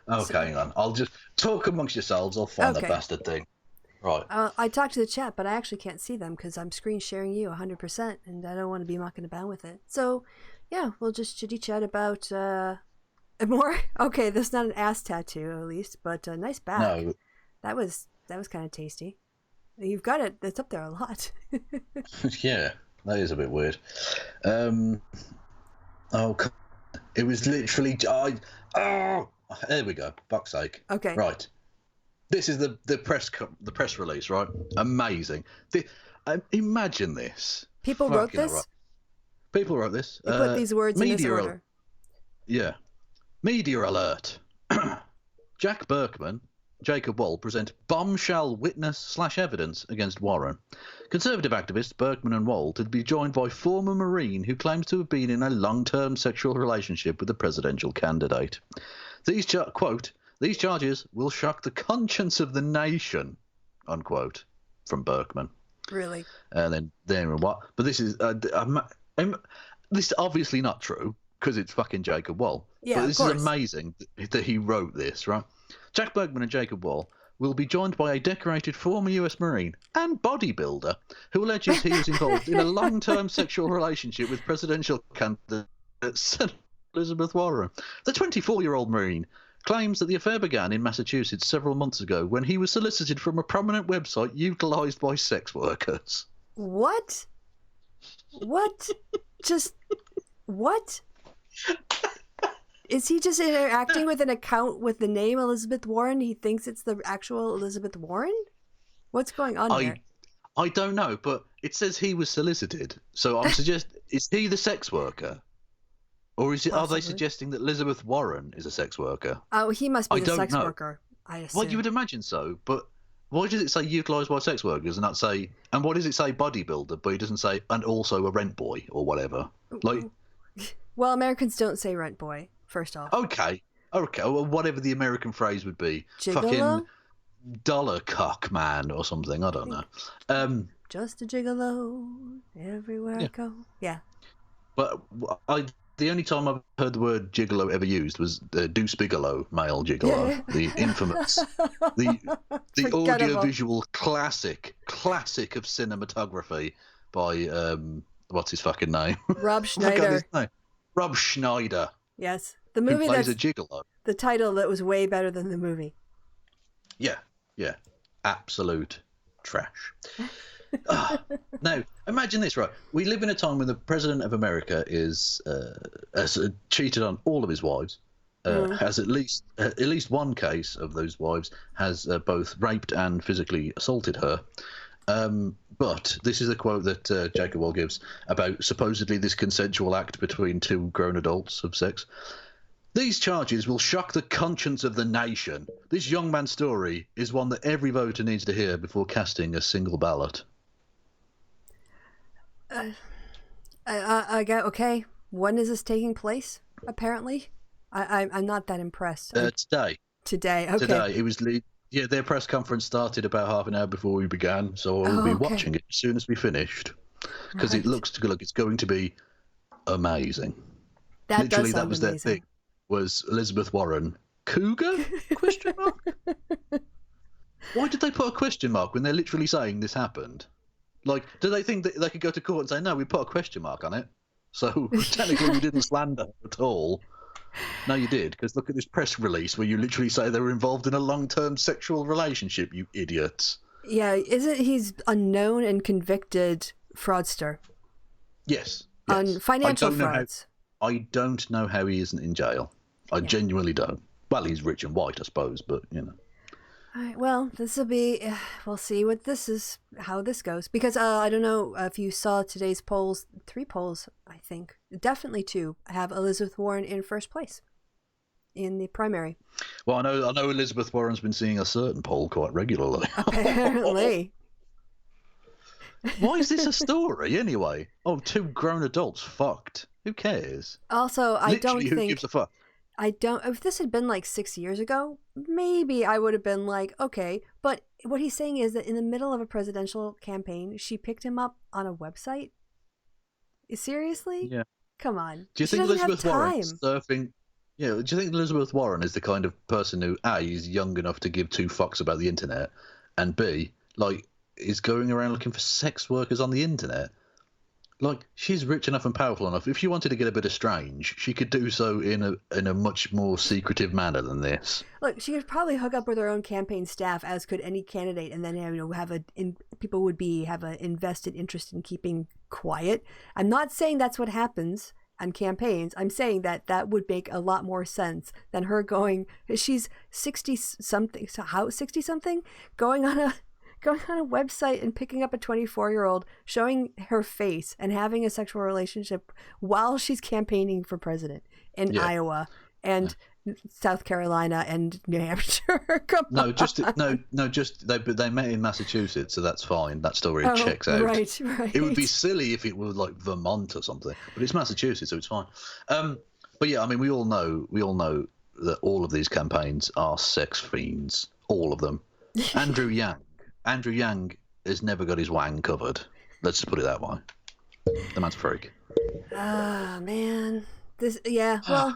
Speaker 3: Okay, hang on. I'll just talk amongst yourselves. I'll find the bastard thing. Right.
Speaker 2: I talked to the chat, but I actually can't see them because I'm screen sharing you 100%, and I don't want to be mucking about with it. So, yeah, we'll just chitty chat about more. Okay, that's not an ass tattoo, at least, but a nice back.
Speaker 3: No.
Speaker 2: That was kind of tasty. You've got it. It's up there a lot.
Speaker 3: Yeah, that is a bit weird. It was literally. There we go. Fuck's sake.
Speaker 2: Okay.
Speaker 3: Right. This is the press release, right? Amazing. Imagine this.
Speaker 2: People wrote this?
Speaker 3: Right. People wrote this.
Speaker 2: They put these words in this order.
Speaker 3: Yeah. Media alert. Jack Berkman, Jacob Wohl present bombshell witness/evidence against Warren. Conservative activists Berkman and Wohl to be joined by former Marine who claims to have been in a long-term sexual relationship with the presidential candidate. These quote, "These charges will shock the conscience of the nation," unquote, from Berkman.
Speaker 2: Really?
Speaker 3: And then what? But this is this is obviously not true because it's fucking Jacob Wohl.
Speaker 2: Yeah,
Speaker 3: but this
Speaker 2: of
Speaker 3: is
Speaker 2: course.
Speaker 3: amazing that he wrote this, right? Jack Berkman and Jacob Wohl will be joined by a decorated former U.S. Marine and bodybuilder who alleges he was involved in a long-term sexual relationship with presidential candidate Elizabeth Warren. The 24-year-old Marine claims that the affair began in Massachusetts several months ago when he was solicited from a prominent website utilised by sex workers.
Speaker 2: What? What? Just what? Is he just interacting with an account with the name Elizabeth Warren? He thinks it's the actual Elizabeth Warren? What's going on here?
Speaker 3: I don't know, but it says he was solicited. So I'm is he the sex worker? Or are they suggesting that Elizabeth Warren is a sex worker?
Speaker 2: Oh, he must be the sex worker, I assume.
Speaker 3: Well, you would imagine so, but why does it say utilised by sex workers and not say, and why does it say bodybuilder, but it doesn't say, and also a rent boy or whatever? Like,
Speaker 2: well, Americans don't say rent boy, first off.
Speaker 3: Okay, well, whatever the American phrase would be.
Speaker 2: Gigolo?
Speaker 3: Fucking dollar cock man or something, I don't know.
Speaker 2: Just a gigolo everywhere I go. Yeah.
Speaker 3: But the only time I've heard the word gigolo ever used was Deuce Bigelow, male gigolo, the infamous, the audiovisual classic of cinematography by what's his fucking name?
Speaker 2: Rob Schneider.
Speaker 3: Rob Schneider.
Speaker 2: Yes, the movie
Speaker 3: who plays a gigolo.
Speaker 2: The title that was way better than the movie.
Speaker 3: Yeah, absolute trash. Now, imagine this, right? We live in a time when the president of America has cheated on all of his wives. Has at least one case of those wives has both raped and physically assaulted her. But this is a quote that Jacob Wohl gives about supposedly this consensual act between two grown adults of sex. These charges will shock the conscience of the nation. This young man's story is one that every voter needs to hear before casting a single ballot.
Speaker 2: Okay. When is this taking place? Apparently, I'm not that impressed.
Speaker 3: Today.
Speaker 2: Today. Okay.
Speaker 3: Today. It was. Yeah, their press conference started about half an hour before we began, so I'll be watching it as soon as we finished, because it looks like it's going to be amazing. Literally, that was
Speaker 2: amazing.
Speaker 3: their thing. Was Elizabeth Warren cougar? Question mark. Why did they put a question mark when they're literally saying this happened? Like, do they think that they could go to court and say, no, we put a question mark on it? So technically we didn't slander at all. No, you did, because look at this press release where you literally say they were involved in a long-term sexual relationship, you idiots.
Speaker 2: Yeah, he's unknown and convicted fraudster.
Speaker 3: Yes.
Speaker 2: On financial frauds.
Speaker 3: I don't know how he isn't in jail. I genuinely don't. Well, he's rich and white, I suppose, but, you know.
Speaker 2: All right, well, we'll see how this goes. Because I don't know if you saw today's polls, 3 polls, I think, definitely 2, have Elizabeth Warren in first place in the primary.
Speaker 3: Well, I know Elizabeth Warren's been seeing a certain poll quite regularly.
Speaker 2: Apparently.
Speaker 3: Why is this a story, anyway? Oh, 2 grown adults fucked. Who cares?
Speaker 2: Also,
Speaker 3: Literally, who gives a fuck?
Speaker 2: If this had been like 6 years ago, maybe I would have been like, okay. But what he's saying is that in the middle of a presidential campaign, she picked him up on a website. Seriously?
Speaker 3: Yeah.
Speaker 2: Come on.
Speaker 3: Do you think Elizabeth Warren's surfing? Yeah. Do you think Elizabeth Warren is the kind of person who A, is young enough to give 2 fucks about the internet, and B, like, is going around looking for sex workers on the internet? Like, she's rich enough and powerful enough. If she wanted to get a bit strange, she could do so in a much more secretive manner than this.
Speaker 2: Look, she could probably hook up with her own campaign staff, as could any candidate, and then people would have an invested interest in keeping quiet. I'm not saying that's what happens on campaigns. I'm saying that would make a lot more sense than her going. She's 60-something. So how 60-something? Going on a website and picking up a 24-year-old, showing her face and having a sexual relationship while she's campaigning for president in Iowa and South Carolina and New Hampshire.
Speaker 3: They met in Massachusetts, so that's fine. That story checks out.
Speaker 2: Right.
Speaker 3: It would be silly if it was like Vermont or something, but it's Massachusetts, so it's fine. But yeah, I mean, we all know that all of these campaigns are sex fiends, all of them. Andrew Yang has never got his wang covered. Let's just put it that way. The man's a freak.
Speaker 2: Ah, man. This will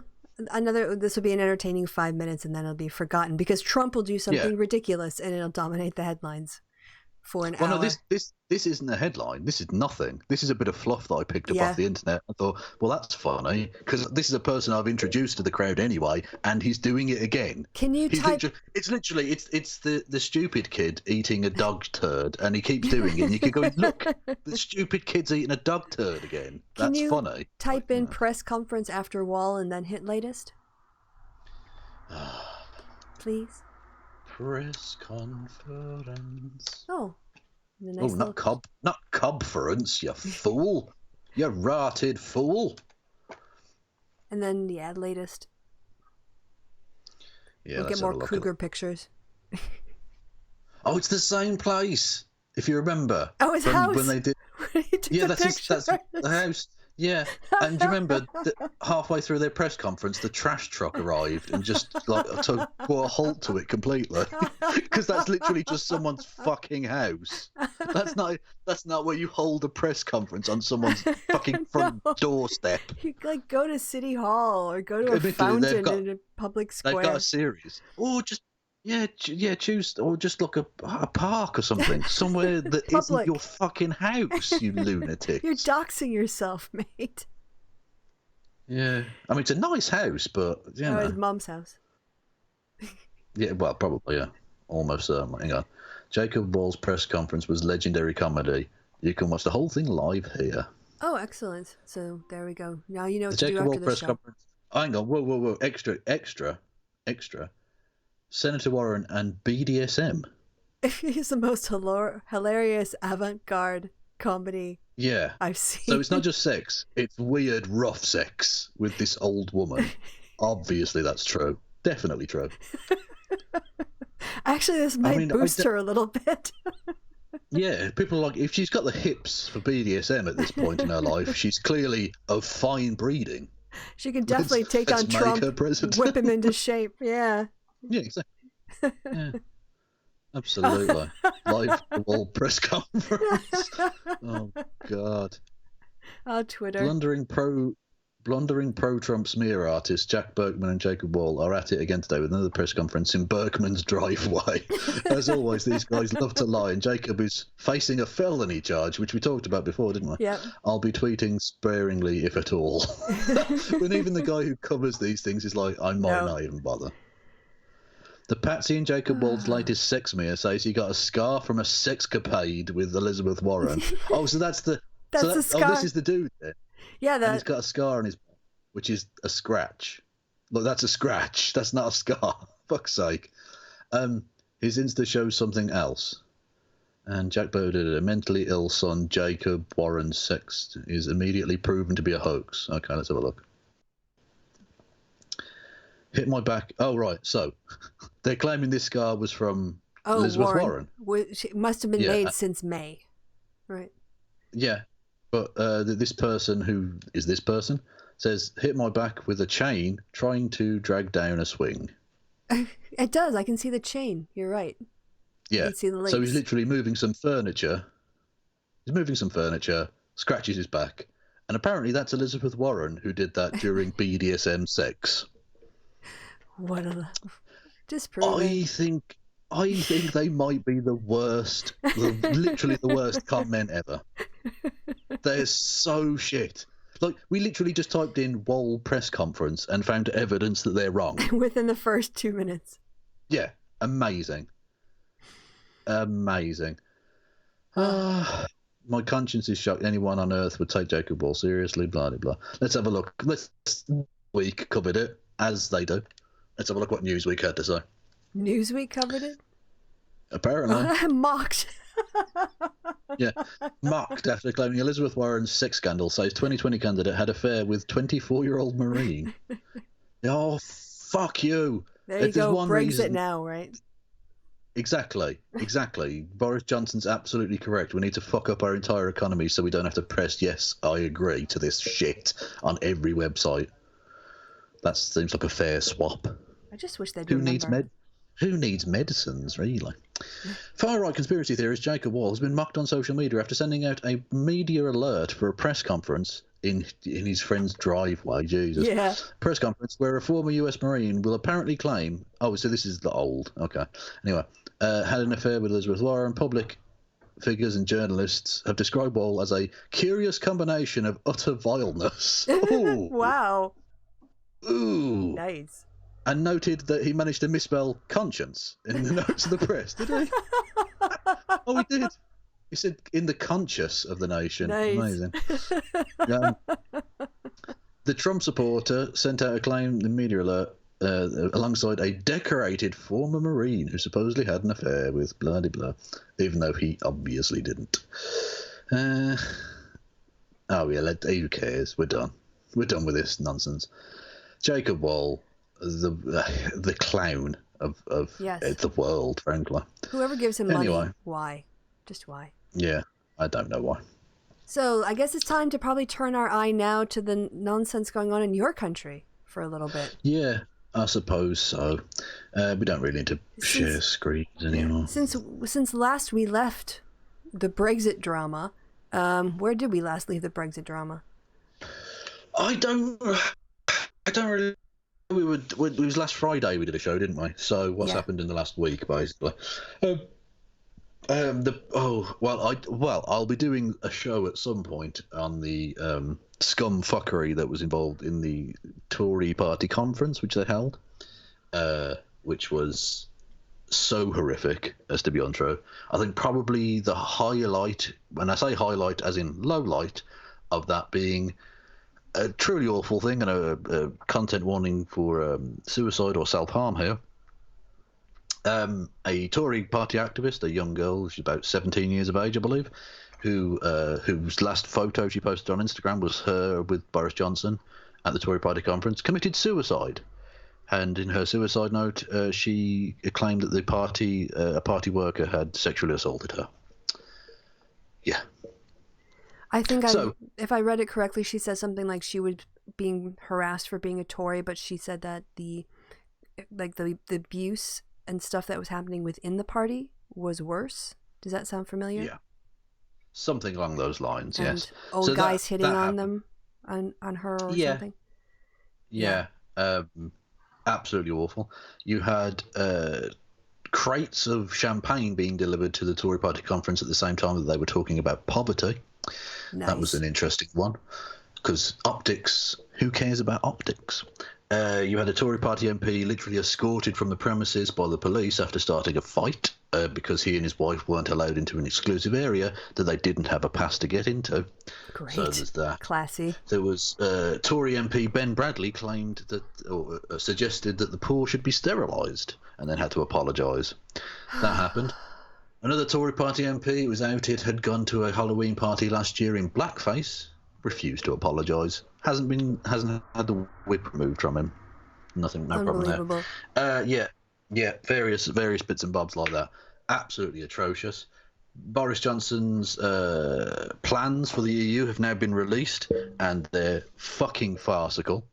Speaker 2: be an entertaining 5 minutes, and then it'll be forgotten because Trump will do something ridiculous and it'll dominate the headlines for an hour.
Speaker 3: No, this isn't a headline. This is nothing. This is a bit of fluff that I picked up off the internet. I thought, well, that's funny because this is a person I've introduced to the crowd anyway, and he's doing it again.
Speaker 2: Can you type?
Speaker 3: It's literally the stupid kid eating a dog turd, and he keeps doing it. And you can go, look, the stupid kid's eating a dog turd again. That's funny.
Speaker 2: Type in press conference after Wohl and then hit latest, please.
Speaker 3: Press conference.
Speaker 2: Oh.
Speaker 3: Not conference, you fool. You rotted fool.
Speaker 2: And then, latest.
Speaker 3: Yeah,
Speaker 2: we'll get more cougar pictures.
Speaker 3: Oh, it's the same place, if you remember.
Speaker 2: Oh, his house.
Speaker 3: When they did. That's the house. Yeah, and do you remember that halfway through their press conference, the trash truck arrived and just put a halt to it completely, because that's literally just someone's fucking house. That's not where you hold a press conference on someone's fucking front doorstep.
Speaker 2: You go to City Hall or go to a fountain in a public square.
Speaker 3: They've got a series, or just. Choose or just look a park or something, somewhere that isn't your fucking house, you lunatic.
Speaker 2: You're doxing yourself, mate.
Speaker 3: Yeah, I mean it's a nice house, but
Speaker 2: his mum's house.
Speaker 3: Yeah, well, probably almost certainly. Hang on, Jacob Wohl's press conference was legendary comedy. You can watch the whole thing live here.
Speaker 2: Oh, excellent! So there we go. Now you know what
Speaker 3: the
Speaker 2: to
Speaker 3: Jacob
Speaker 2: do
Speaker 3: Wohl
Speaker 2: after
Speaker 3: press
Speaker 2: the show.
Speaker 3: Conference. Hang on, whoa, extra. Senator Warren and BDSM.
Speaker 2: He's the most hilarious avant-garde comedy I've seen.
Speaker 3: So it's not just sex, it's weird, rough sex with this old woman. Obviously, that's true. Definitely true.
Speaker 2: Actually, this might boost her a little bit.
Speaker 3: Yeah, people are like, if she's got the hips for BDSM at this point in her life, she's clearly of fine breeding.
Speaker 2: She can definitely take on Trump, whip him into shape. Yeah.
Speaker 3: Yeah, exactly. Yeah. Absolutely. Live at the Wohl press conference. Oh, God.
Speaker 2: Oh, Twitter.
Speaker 3: Blundering pro-Trump smear artists Jack Berkman and Jacob Wohl are at it again today with another press conference in Berkman's driveway. As always, these guys love to lie, and Jacob is facing a felony charge, which we talked about before, didn't we?
Speaker 2: Yeah.
Speaker 3: I'll be tweeting sparingly, if at all. When even the guy who covers these things is like, I might not even bother. The Patsy and Jacob Wohl's latest sex smear says he got a scar from a sexcapade with Elizabeth Warren. Oh, so that's the scar. Oh, this is the dude there.
Speaker 2: Yeah,
Speaker 3: and he's got a scar on his back, which is a scratch. Look, that's a scratch. That's not a scar. Fuck's sake. His Insta shows something else. And Jack Bowden, a mentally ill son, Jacob Warren's sex is immediately proven to be a hoax. Okay, let's have a look. Hit my back. Oh, right. So they're claiming this scar was from Elizabeth Warren.
Speaker 2: It must have been made since May. Right.
Speaker 3: Yeah. But this person, who is this person, says, hit my back with a chain trying to drag down a swing.
Speaker 2: It does. I can see the chain. You're right.
Speaker 3: Yeah.
Speaker 2: I can see the links.
Speaker 3: So he's literally moving some furniture. Scratches his back. And apparently that's Elizabeth Warren who did that during BDSM sex.
Speaker 2: What a... Disproving.
Speaker 3: I think they might be the worst, literally the worst con men ever. They're so shit. Like, we literally just typed in Wohl press conference and found evidence that they're wrong.
Speaker 2: Within the first 2 minutes.
Speaker 3: Yeah, amazing. Amazing. My conscience is shocked anyone on earth would take Jacob Wohl seriously, blah, blah, blah. Let's have a look. Week covered it, as they do. Let's have a look what Newsweek had to say.
Speaker 2: Newsweek covered it?
Speaker 3: Apparently.
Speaker 2: Mocked.
Speaker 3: Yeah, mocked after claiming Elizabeth Warren's sex scandal says 2020 candidate had affair with 24-year-old Marine. Oh, fuck you.
Speaker 2: There you go, Brexit now, right?
Speaker 3: Exactly. Boris Johnson's absolutely correct. We need to fuck up our entire economy so we don't have to press yes, I agree to this shit on every website. That seems like a fair swap.
Speaker 2: I just wish they'd remember.
Speaker 3: Who needs medicines, really? Far-right conspiracy theorist Jacob Wohl has been mocked on social media after sending out a media alert for a press conference in his friend's driveway. Jesus.
Speaker 2: Yeah.
Speaker 3: Press conference where a former US Marine will apparently claim... Oh, so this is the old. Okay. Anyway, had an affair with Elizabeth Warren. Public figures and journalists have described Wohl as a curious combination of utter vileness. Ooh.
Speaker 2: Wow.
Speaker 3: Ooh.
Speaker 2: Nice.
Speaker 3: And noted that he managed to misspell conscience in the notes of the press. Did he? Oh, he did. He said, in the conscious of the nation.
Speaker 2: Nice.
Speaker 3: Amazing. The Trump supporter sent out a claim in the media alert alongside a decorated former Marine who supposedly had an affair with blah, blah, blah, even though he obviously didn't. Oh, yeah, who cares? We're done. We're done with this nonsense. Jacob Wohl, the clown of the world, frankly.
Speaker 2: Whoever gives him money, why? Just why?
Speaker 3: Yeah, I don't know why.
Speaker 2: So I guess it's time to probably turn our eye now to the nonsense going on in your country for a little bit.
Speaker 3: Yeah, I suppose so. We don't really need to share screens anymore.
Speaker 2: Since last we left the Brexit drama, where did we last leave the Brexit drama?
Speaker 3: I don't really. It was last Friday we did a show, didn't we? So what's happened in the last week, basically? I'll be doing a show at some point on the scum fuckery that was involved in the Tory party conference, which they held, which was so horrific as to be untrue. I think probably the highlight, when I say highlight as in low light, of that being a truly awful thing, and a content warning for suicide or self-harm here. A Tory party activist, a young girl, she's about 17 years of age, I believe, whose last photo she posted on Instagram was her with Boris Johnson, at the Tory party conference, committed suicide. And in her suicide note, she claimed that a party worker had sexually assaulted her. Yeah.
Speaker 2: I think if I read it correctly, she said something like she was being harassed for being a Tory, but she said that the abuse and stuff that was happening within the party was worse. Does that sound familiar?
Speaker 3: Yeah. Something along those lines,
Speaker 2: and
Speaker 3: yes.
Speaker 2: Old guys hitting on them, on her or something?
Speaker 3: Yeah. Absolutely awful. You had crates of champagne being delivered to the Tory party conference at the same time that they were talking about poverty.
Speaker 2: Nice.
Speaker 3: That was an interesting one, because optics, who cares about optics? You had a Tory party MP literally escorted from the premises by the police after starting a fight because he and his wife weren't allowed into an exclusive area that they didn't have a pass to get into.
Speaker 2: Great.
Speaker 3: So there's that.
Speaker 2: Classy.
Speaker 3: There was Tory MP Ben Bradley claimed that, or suggested that the poor should be sterilised, and then had to apologise. That happened. Another Tory party MP, it was outed, had gone to a Halloween party last year in blackface, refused to apologise, hasn't had the whip removed from him. No problem there. Yeah, various bits and bobs like that. Absolutely atrocious. Boris Johnson's plans for the EU have now been released, and they're fucking farcical.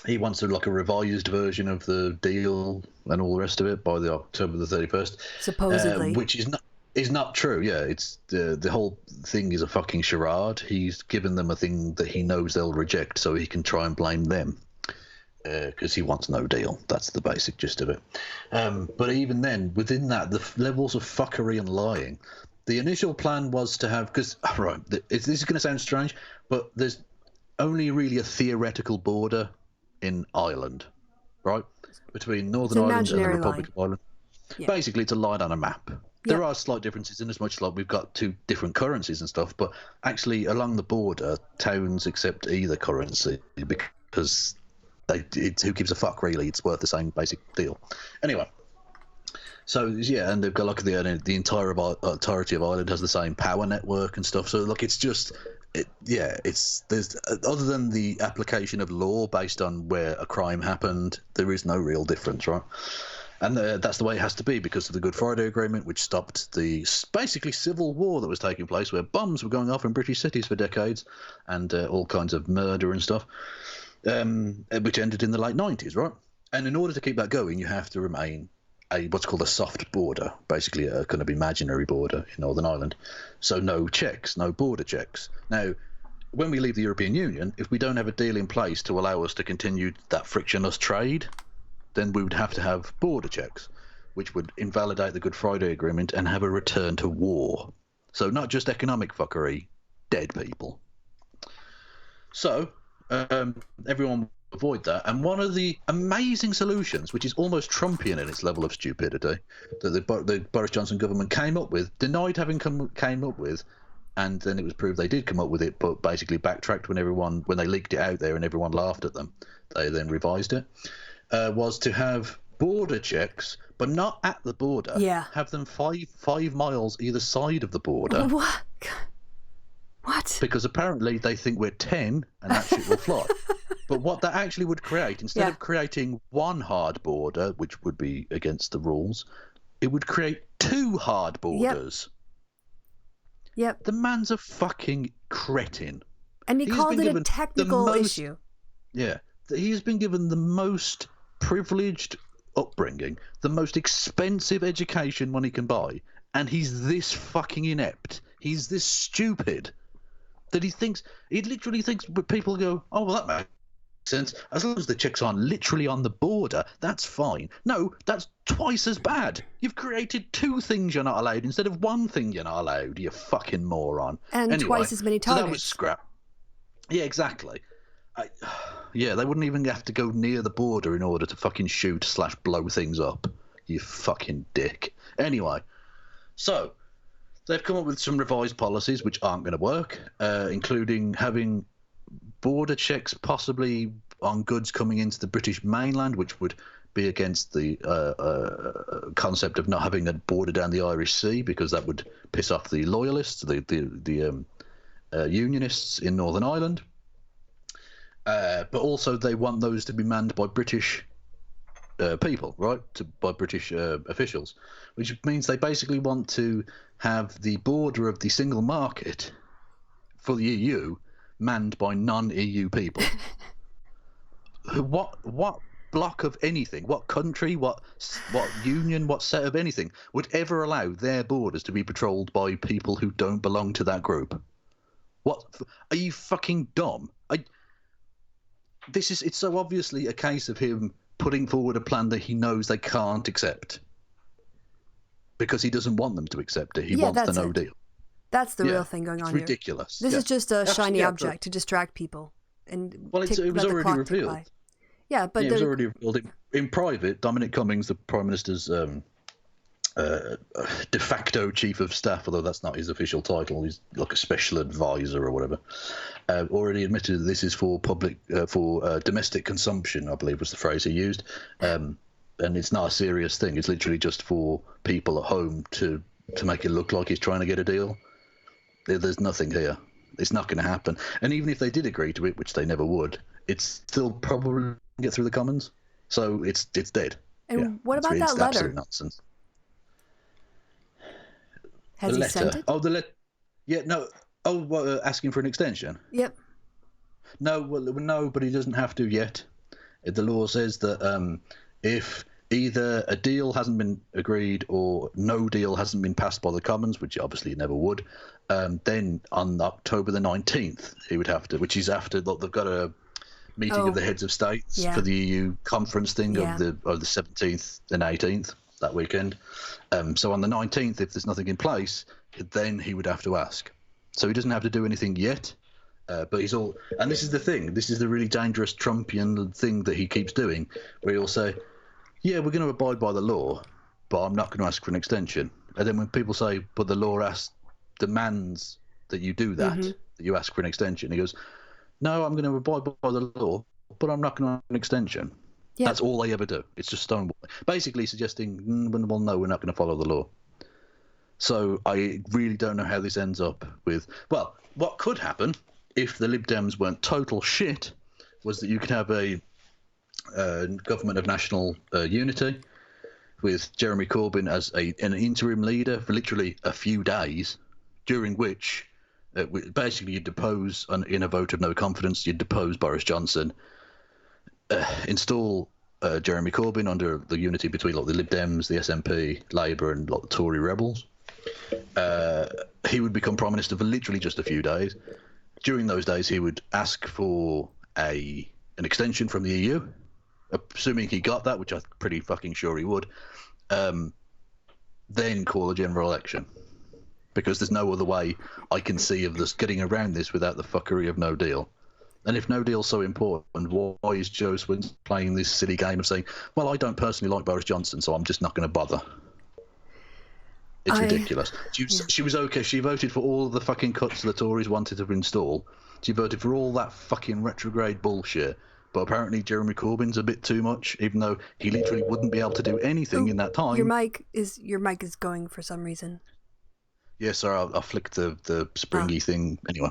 Speaker 3: He wants a revised version of the deal and all the rest of it by the October the 31st.
Speaker 2: Supposedly.
Speaker 3: Which is not true. Yeah, it's the whole thing is a fucking charade. He's given them a thing that he knows they'll reject, so he can try and blame them. Because he wants no deal. That's the basic gist of it. But even then, within that, the levels of fuckery and lying. The initial plan was to have... This is going to sound strange, but there's only really a theoretical border in Ireland, right? Between Northern Ireland and the Republic of Ireland. Yeah. Basically, it's a line on a map. There are slight differences in as much as we've got two different currencies and stuff, but actually along the border, towns accept either currency because... who gives a fuck, really? It's worth the same basic deal. Anyway, so yeah, and they've got the entirety of Ireland has the same power network and stuff. So it's just, there's other than the application of law based on where a crime happened, there is no real difference, right? And that's the way it has to be because of the Good Friday Agreement, which stopped the basically civil war that was taking place, where bombs were going off in British cities for decades, and all kinds of murder and stuff. Which ended in the late 90s, right? And in order to keep that going, you have to remain what's called a soft border, basically a kind of imaginary border in Northern Ireland. So no checks, no border checks. Now, when we leave the European Union, if we don't have a deal in place to allow us to continue that frictionless trade, then we would have to have border checks, which would invalidate the Good Friday Agreement and have a return to war. So not just economic fuckery, dead people. So... everyone will avoid that. And one of the amazing solutions, which is almost Trumpian in its level of stupidity, that the Boris Johnson government came up with, denied having came up with, and then it was proved they did come up with it, but basically backtracked when they leaked it out there and everyone laughed at them. They then revised it, was to have border checks, but not at the border.
Speaker 2: Yeah.
Speaker 3: Have them 5 miles either side of the border.
Speaker 2: What?
Speaker 3: Because apparently they think we're 10 and that shit will fly. But what that actually would create, instead of creating one hard border, which would be against the rules, it would create 2 hard borders.
Speaker 2: Yep.
Speaker 3: The man's a fucking cretin.
Speaker 2: And he called it a technical issue.
Speaker 3: Yeah. He's been given the most privileged upbringing, the most expensive education money can buy, and he's this fucking inept. He's this stupid. That he literally thinks people go, oh, well, that makes sense. As long as the checks aren't literally on the border, that's fine. No, that's twice as bad. You've created 2 things you're not allowed instead of 1 thing you're not allowed, you fucking moron.
Speaker 2: And anyway, twice as many targets.
Speaker 3: So that was scrap. Yeah, exactly. They wouldn't even have to go near the border in order to fucking shoot/blow things up. You fucking dick. Anyway, so... they've come up with some revised policies which aren't going to work, including having border checks possibly on goods coming into the British mainland, which would be against the concept of not having a border down the Irish Sea, because that would piss off the loyalists, the Unionists in Northern Ireland. But also they want those to be manned by British people, right? By British officials, which means they basically want to have the border of the single market for the EU manned by non-EU people. What block of anything, what country, what union, what set of anything would ever allow their borders to be patrolled by people who don't belong to that group? What are you fucking dumb? It's so obviously a case of him putting forward a plan that he knows they can't accept because he doesn't want them to accept it. He wants the no deal.
Speaker 2: That's the real thing going on here.
Speaker 3: It's ridiculous.
Speaker 2: This is just a shiny object to distract people. And
Speaker 3: well, it was already revealed.
Speaker 2: Yeah, but
Speaker 3: it was already revealed in private. Dominic Cummings, the Prime Minister's de facto chief of staff, although that's not his official title, he's like a special advisor or whatever, already admitted that this is for domestic consumption, I believe was the phrase he used, and it's not a serious thing. It's literally just for people at home to make it look like he's trying to get a deal. There's nothing here. It's not going to happen. And even if they did agree to it, which they never would, it's still probably get through the Commons. So it's dead.
Speaker 2: And what about that letter?
Speaker 3: Absolute nonsense.
Speaker 2: Has he sent it?
Speaker 3: Oh, the letter. Yeah, no. Oh, asking for an extension?
Speaker 2: Yep.
Speaker 3: No, no, but he doesn't have to yet. The law says that if either a deal hasn't been agreed or no deal hasn't been passed by the Commons, which obviously never would, then on October the 19th, he would have to, which is after they've got a meeting of the heads of states for the EU conference thing of the 17th and 18th that weekend. So on the 19th, if there's nothing in place, then he would have to ask. So he doesn't have to do anything yet. But he's all, and this is the thing, this is the really dangerous Trumpian thing that he keeps doing, where he'll say, yeah, we're going to abide by the law, but I'm not going to ask for an extension. And then when people say, but the law demands that you do that, that you ask for an extension, he goes, no, I'm going to abide by the law, but I'm not going to ask for an extension. Yep. That's all they ever do. It's just stonewall. Basically suggesting, well, no, we're not going to follow the law. So I really don't know how this ends up with, well, what could happen if the Lib Dems weren't total shit was that you could have a government of national unity with Jeremy Corbyn as an interim leader for literally a few days, during which basically you'd depose in a vote of no confidence, you'd depose Boris Johnson, install Jeremy Corbyn under the unity between the Lib Dems, the SNP, Labour and the Tory rebels. He would become Prime Minister for literally just a few days. During those days, he would ask for an extension from the EU, assuming he got that, which I'm pretty fucking sure he would, then call a general election. Because there's no other way I can see of this getting around this without the fuckery of no deal. And if no deal's so important, why is Joe Swinson playing this silly game of saying, well, I don't personally like Boris Johnson, so I'm just not going to bother? It's ridiculous. She was okay. She voted for all the fucking cuts the Tories wanted to install. She voted for all that fucking retrograde bullshit. But apparently Jeremy Corbyn's a bit too much, even though he literally wouldn't be able to do anything in that time.
Speaker 2: Your mic is going for some reason.
Speaker 3: Yeah, sorry, I flicked the springy thing. Anyway,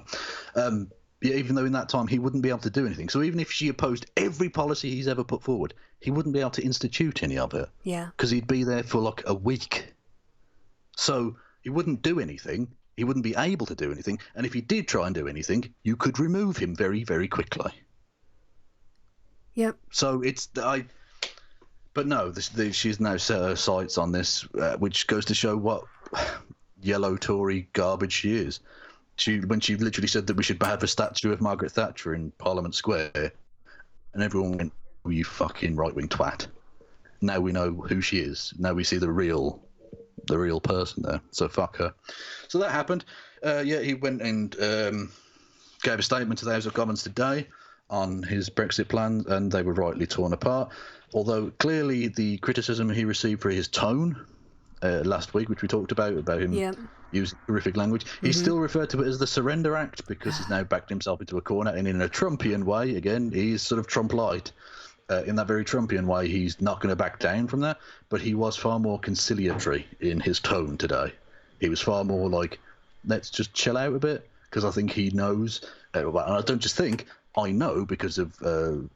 Speaker 3: yeah, even though in that time he wouldn't be able to do anything. So even if she opposed every policy he's ever put forward, he wouldn't be able to institute any of it. Yeah. Because he'd be there for like a week. So he wouldn't do anything. He wouldn't be able to do anything. And if he did try and do anything, you could remove him very, very quickly. Yep. So but no, she's now set her sights on this, which goes to show what yellow Tory garbage she is. When she literally said that we should have a statue of Margaret Thatcher in Parliament Square, and everyone went, oh, you fucking right-wing twat. Now we know who she is. Now we see the real person there. So fuck her. So that happened. He went and gave a statement to the House of Commons today on his Brexit plans, and they were rightly torn apart. Although clearly the criticism he received for his tone last week, which we talked about him using horrific language, he still referred to it as the Surrender Act because he's now backed himself into a corner, and in a Trumpian way, again, he's sort of Trump light. In that very Trumpian way, he's not going to back down from that, but he was far more conciliatory in his tone today. He was far more like, let's just chill out a bit, because I think he knows, and I don't just think, I know because of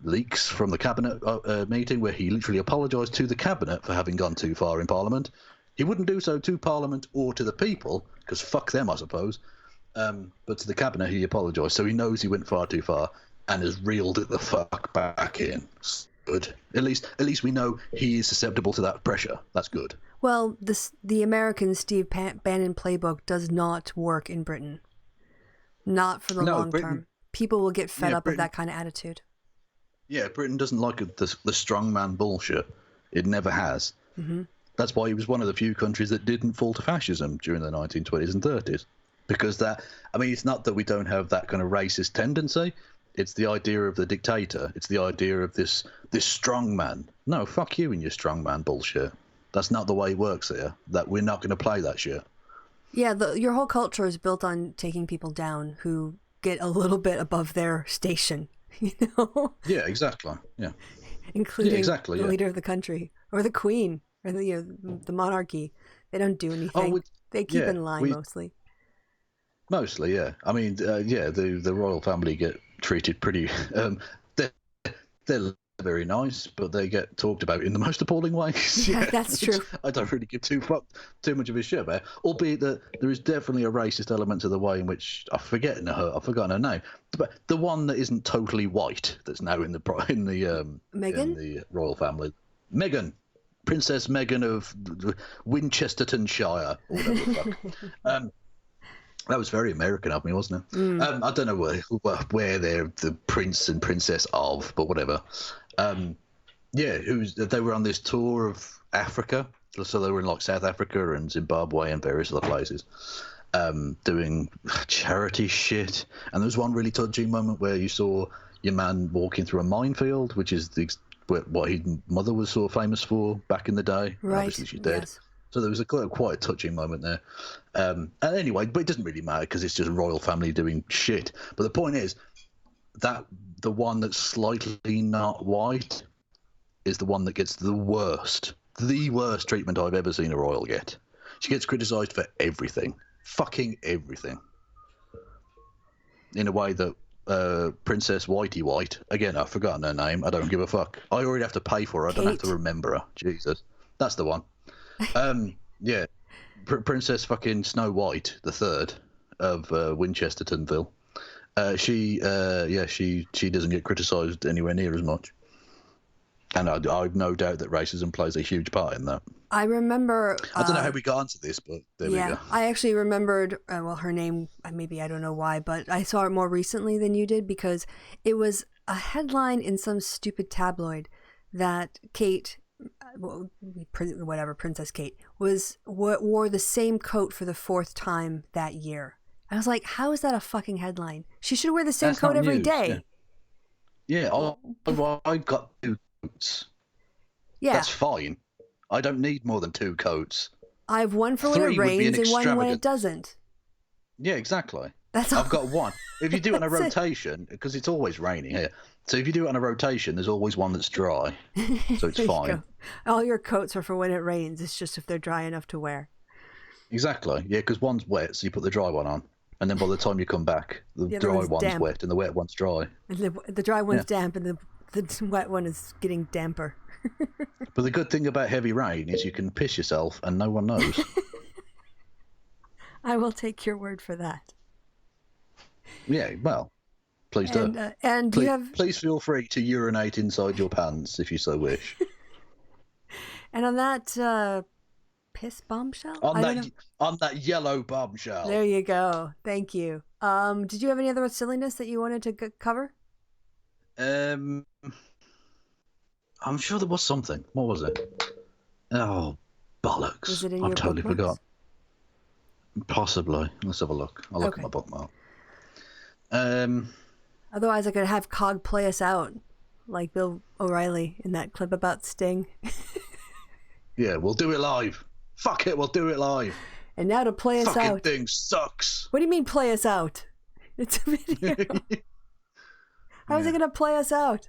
Speaker 3: leaks from the cabinet meeting where he literally apologised to the cabinet for having gone too far in Parliament. He wouldn't do so to Parliament or to the people, because fuck them, I suppose. But to the cabinet, he apologised. So he knows he went far too far and has reeled it the fuck back in. Good. At least we know he is susceptible to that pressure. That's good.
Speaker 2: Well, the American Steve Bannon playbook does not work in Britain. Not for the long term. People will get fed up with that kind of attitude.
Speaker 3: Yeah, Britain doesn't like the strongman bullshit. It never has. Mm-hmm. That's why he was one of the few countries that didn't fall to fascism during the 1920s and 30s. Because it's not that we don't have that kind of racist tendency. It's the idea of the dictator. It's the idea of this strongman. No, fuck you and your strongman bullshit. That's not the way it works here. That we're not going to play that shit. Yeah,
Speaker 2: your whole culture is built on taking people down who get a little bit above their station, you know?
Speaker 3: Yeah, exactly. Yeah.
Speaker 2: Including the leader of the country or the queen or the monarchy. They don't do anything. They keep in line mostly.
Speaker 3: Mostly, yeah. I mean, the royal family get treated pretty... they're very nice, but they get talked about in the most appalling ways.
Speaker 2: Yeah, that's true.
Speaker 3: I don't really give too much of a shit about it. Albeit that there is definitely a racist element to the way in which I've forgotten her name, but the one that isn't totally white that's now in the
Speaker 2: Meghan?
Speaker 3: in the royal family, Meghan, Princess Meghan of Winchestertonshire, or whatever the fuck. That was very American of me, wasn't it? I don't know where they're the prince and princess of, but whatever. They were on this tour of Africa, so they were in like South Africa and Zimbabwe and various other places, doing charity shit. And there was one really touching moment where you saw your man walking through a minefield, which is what his mother was sort of famous for back in the day.
Speaker 2: Right.
Speaker 3: Obviously, she's dead. Yes. So there was quite a touching moment there. And anyway, but it doesn't really matter because it's just a royal family doing shit. But the point is that the one that's slightly not white is the one that gets the worst treatment I've ever seen a royal get. She gets criticised for everything. Fucking everything. In a way that Princess Whitey White, again, I've forgotten her name. I don't give a fuck. I already have to pay for her. I don't have to remember her. Jesus. That's the one. Princess fucking Snow White, the third of Winchestertonville. She doesn't get criticised anywhere near as much, and I've no doubt that racism plays a huge part in that.
Speaker 2: I remember.
Speaker 3: I don't know how we got onto this, but there we go.
Speaker 2: I actually remembered. Her name. Maybe I don't know why, but I saw it more recently than you did because it was a headline in some stupid tabloid that Kate. Princess Kate wore the same coat for the fourth time that year. I was like, how is that a fucking headline? She should wear the same coat every day.
Speaker 3: Yeah, I got 2 coats.
Speaker 2: Yeah.
Speaker 3: That's fine. I don't need more than 2 coats.
Speaker 2: I have one for when it rains and one when it doesn't.
Speaker 3: Yeah, exactly.
Speaker 2: I've
Speaker 3: got one. If you do it on a rotation, because it's always raining here, so if you do it on a rotation, there's always one that's dry, so it's fine.
Speaker 2: All your coats are for when it rains. It's just if they're dry enough to wear.
Speaker 3: Exactly. Yeah, because one's wet, so you put the dry one on, and then by the time you come back, the dry one's damp. Wet and the wet one's dry.
Speaker 2: And the dry one's damp, and the wet one is getting damper.
Speaker 3: But the good thing about heavy rain is you can piss yourself and no one knows.
Speaker 2: I will take your word for that.
Speaker 3: Yeah, well, please do.
Speaker 2: And
Speaker 3: please feel free to urinate inside your pants if you so wish.
Speaker 2: And on that piss bombshell?
Speaker 3: On that yellow bombshell.
Speaker 2: There you go. Thank you. Did you have any other silliness that you wanted to cover?
Speaker 3: I'm sure there was something. What was it? Oh, bollocks.
Speaker 2: Was it in
Speaker 3: I've totally forgot. Possibly. Let's have a look. I'll look at my bookmark.
Speaker 2: Otherwise, I could have Cog play us out, like Bill O'Reilly in that clip about Sting.
Speaker 3: Yeah, we'll do it live. Fuck it, we'll do it live.
Speaker 2: And now to play us out.
Speaker 3: Fucking thing sucks.
Speaker 2: What do you mean play us out? It's a video. How is it going to play us out?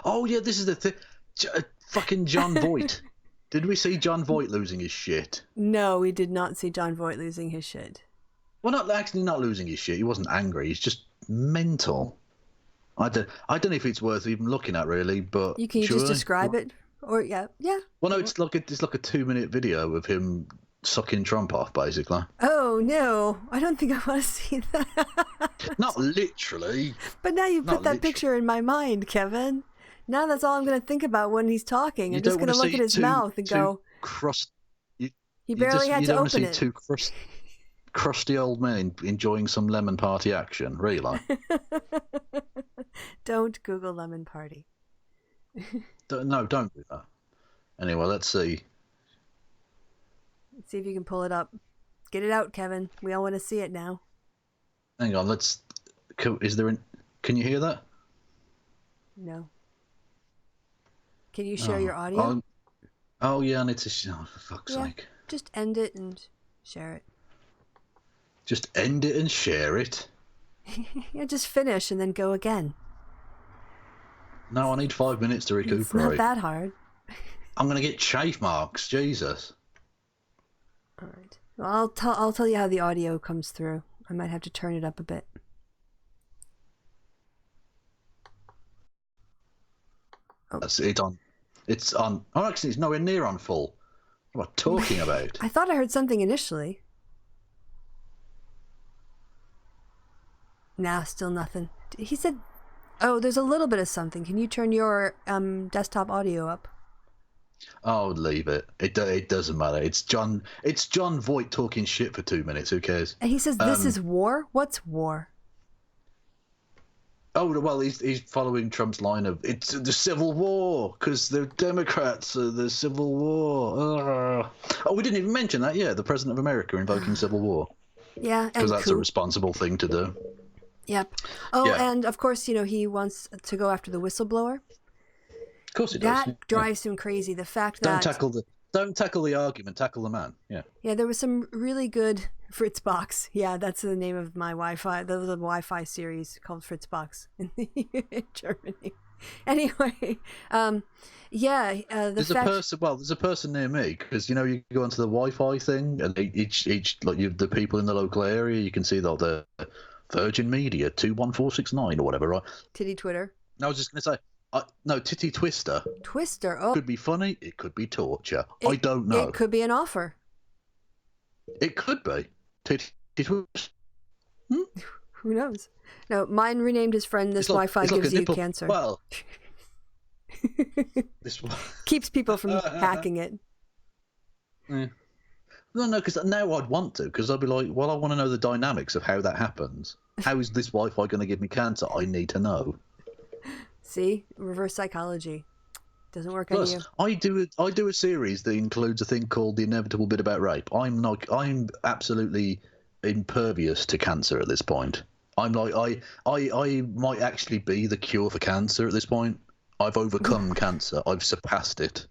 Speaker 3: Oh, yeah, this is the thing. Fucking John Voight. Did we see John Voight losing his shit?
Speaker 2: No, we did not see John Voight losing his shit.
Speaker 3: Well, not losing his shit. He wasn't angry. He's just mental. I don't know if it's worth even looking at, really, but
Speaker 2: Can you just describe it? Or yeah.
Speaker 3: Well, no, it's like a 2-minute video of him sucking Trump off, basically.
Speaker 2: Oh no, I don't think I want to see that.
Speaker 3: Not literally.
Speaker 2: But now you put that picture in my mind, Kevin. Now that's all I'm going to think about when he's talking. I'm just going to look at his mouth and go. He barely had to open it. You don't want to see
Speaker 3: two crusty old men enjoying some lemon party action, really.
Speaker 2: Don't Google lemon party.
Speaker 3: No, don't do that. Anyway, let's see.
Speaker 2: Let's see if you can pull it up. Get it out, Kevin. We all want to see it now.
Speaker 3: Hang on, can you hear that?
Speaker 2: No. Can you share your audio?
Speaker 3: Oh yeah, I need to. For fuck's sake.
Speaker 2: Just end it and share it.
Speaker 3: Just end it and share it?
Speaker 2: Yeah, just finish and then go again.
Speaker 3: No, I need 5 minutes to recuperate.
Speaker 2: It's not that hard.
Speaker 3: I'm going to get chafe marks, Jesus.
Speaker 2: All right. Well, I'll tell you how the audio comes through. I might have to turn it up a bit.
Speaker 3: Oh. That's it on. It's on. Oh, actually, it's nowhere near on full. What am I talking about?
Speaker 2: I thought I heard something initially. Nah, still nothing. He said, oh, there's a little bit of something. Can you turn your desktop audio up?
Speaker 3: Oh, leave it. It doesn't matter. It's John Voight talking shit for 2 minutes. Who cares?
Speaker 2: And he says, this is war? What's war?
Speaker 3: Oh, well, he's following Trump's line of, it's the Civil War, because the Democrats are the Civil War. Oh, we didn't even mention that, the President of America invoking Civil War.
Speaker 2: Yeah,
Speaker 3: because that's a responsible thing to do.
Speaker 2: Yep. Oh, and of course, he wants to go after the whistleblower.
Speaker 3: Of course he does.
Speaker 2: That drives him crazy. The fact that
Speaker 3: don't tackle the argument, tackle the man. Yeah.
Speaker 2: Yeah, there was some really good Fritzbox. Yeah, that's the name of my Wi-Fi. There was a Wi-Fi series called Fritzbox in Germany. Anyway, there's a person near me, because you go onto the Wi-Fi thing, and each the people in the local area, you can see the Virgin Media 21469 or whatever, right? Titty Twitter.
Speaker 3: I was just going to say, no, Titty Twister.
Speaker 2: Twister. Oh,
Speaker 3: it could be funny. It could be torture. I don't know.
Speaker 2: It could be an offer.
Speaker 3: It could be. Titty Twister.
Speaker 2: Who knows? No, mine renamed his friend This Wi-Fi Gives You Cancer.
Speaker 3: Well,
Speaker 2: keeps people from hacking it.
Speaker 3: Yeah. No, because now I'd want to, because I'd be like, well, I want to know the dynamics of how that happens. How is this Wi-Fi going to give me cancer? I need to know. See,
Speaker 2: reverse psychology doesn't work on you.
Speaker 3: I do a series that includes a thing called The Inevitable Bit About Rape. I'm absolutely impervious to cancer at this point. I'm like, I might actually be the cure for cancer at this point. I've overcome cancer. I've surpassed it.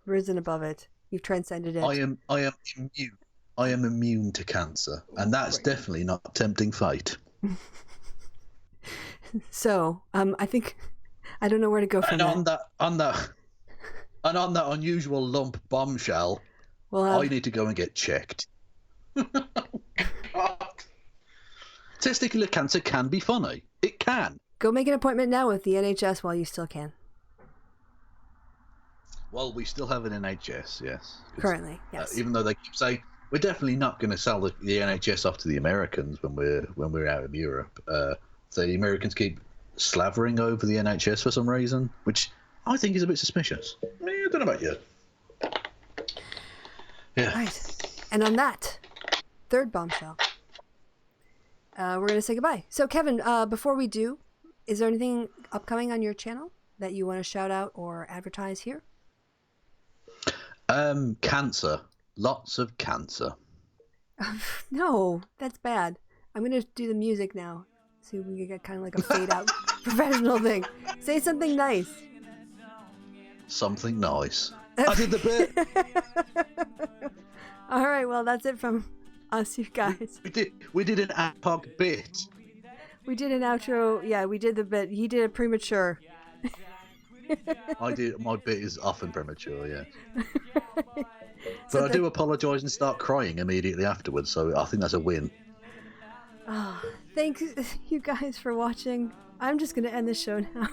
Speaker 2: Risen above it. You've transcended it.
Speaker 3: I am immune. I am immune to cancer, and that's definitely not tempting fate.
Speaker 2: So, I think I don't know where to go from
Speaker 3: that. On that unusual lump bombshell, I need to go and get checked. Testicular cancer can be funny. It can.
Speaker 2: Go make an appointment now with the NHS while you still can.
Speaker 3: Well, we still have an NHS, yes.
Speaker 2: Currently, yes.
Speaker 3: Even though they keep saying we're definitely not going to sell the NHS off to the Americans when we're out of Europe. So the Americans keep slavering over the NHS for some reason, which I think is a bit suspicious. I don't know about you. Yeah.
Speaker 2: Right. And on that third bombshell, we're going to say goodbye. So, Kevin, before we do, is there anything upcoming on your channel that you want to shout out or advertise here?
Speaker 3: Cancer. Lots of cancer.
Speaker 2: No, that's bad. I'm going to do the music now. See if we can get kind of like a fade out professional thing. Say something nice.
Speaker 3: Something nice. I did the bit.
Speaker 2: All right, well, that's it from us, you guys.
Speaker 3: We did an ad hoc bit.
Speaker 2: We did an outro. Yeah, we did the bit. He did a premature.
Speaker 3: I did. My bit is often premature, yeah. But I do apologise and start crying immediately afterwards, so I think that's a win.
Speaker 2: Oh, thanks you guys for watching. I'm just going to end the show now.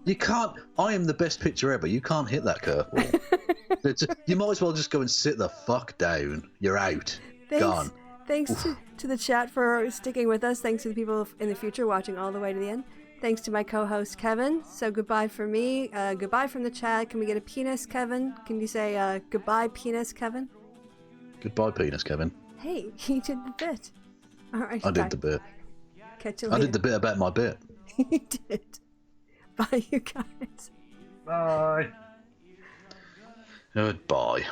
Speaker 3: You can't. I am the best pitcher ever. You can't hit that curveball. You might as well just go and sit the fuck down. You're out. Gone.
Speaker 2: Thanks to the chat for sticking with us. Thanks to the people in the future watching all the way to the end. Thanks to my co-host, Kevin. So goodbye from me. Goodbye from the chat. Can we get a penis, Kevin? Can you say goodbye, penis, Kevin?
Speaker 3: Goodbye, penis, Kevin.
Speaker 2: Hey, he did the bit. All right,
Speaker 3: I did the bit.
Speaker 2: Catch you later.
Speaker 3: I did the bit about my bit.
Speaker 2: He did. Bye, you guys.
Speaker 3: Bye. Goodbye.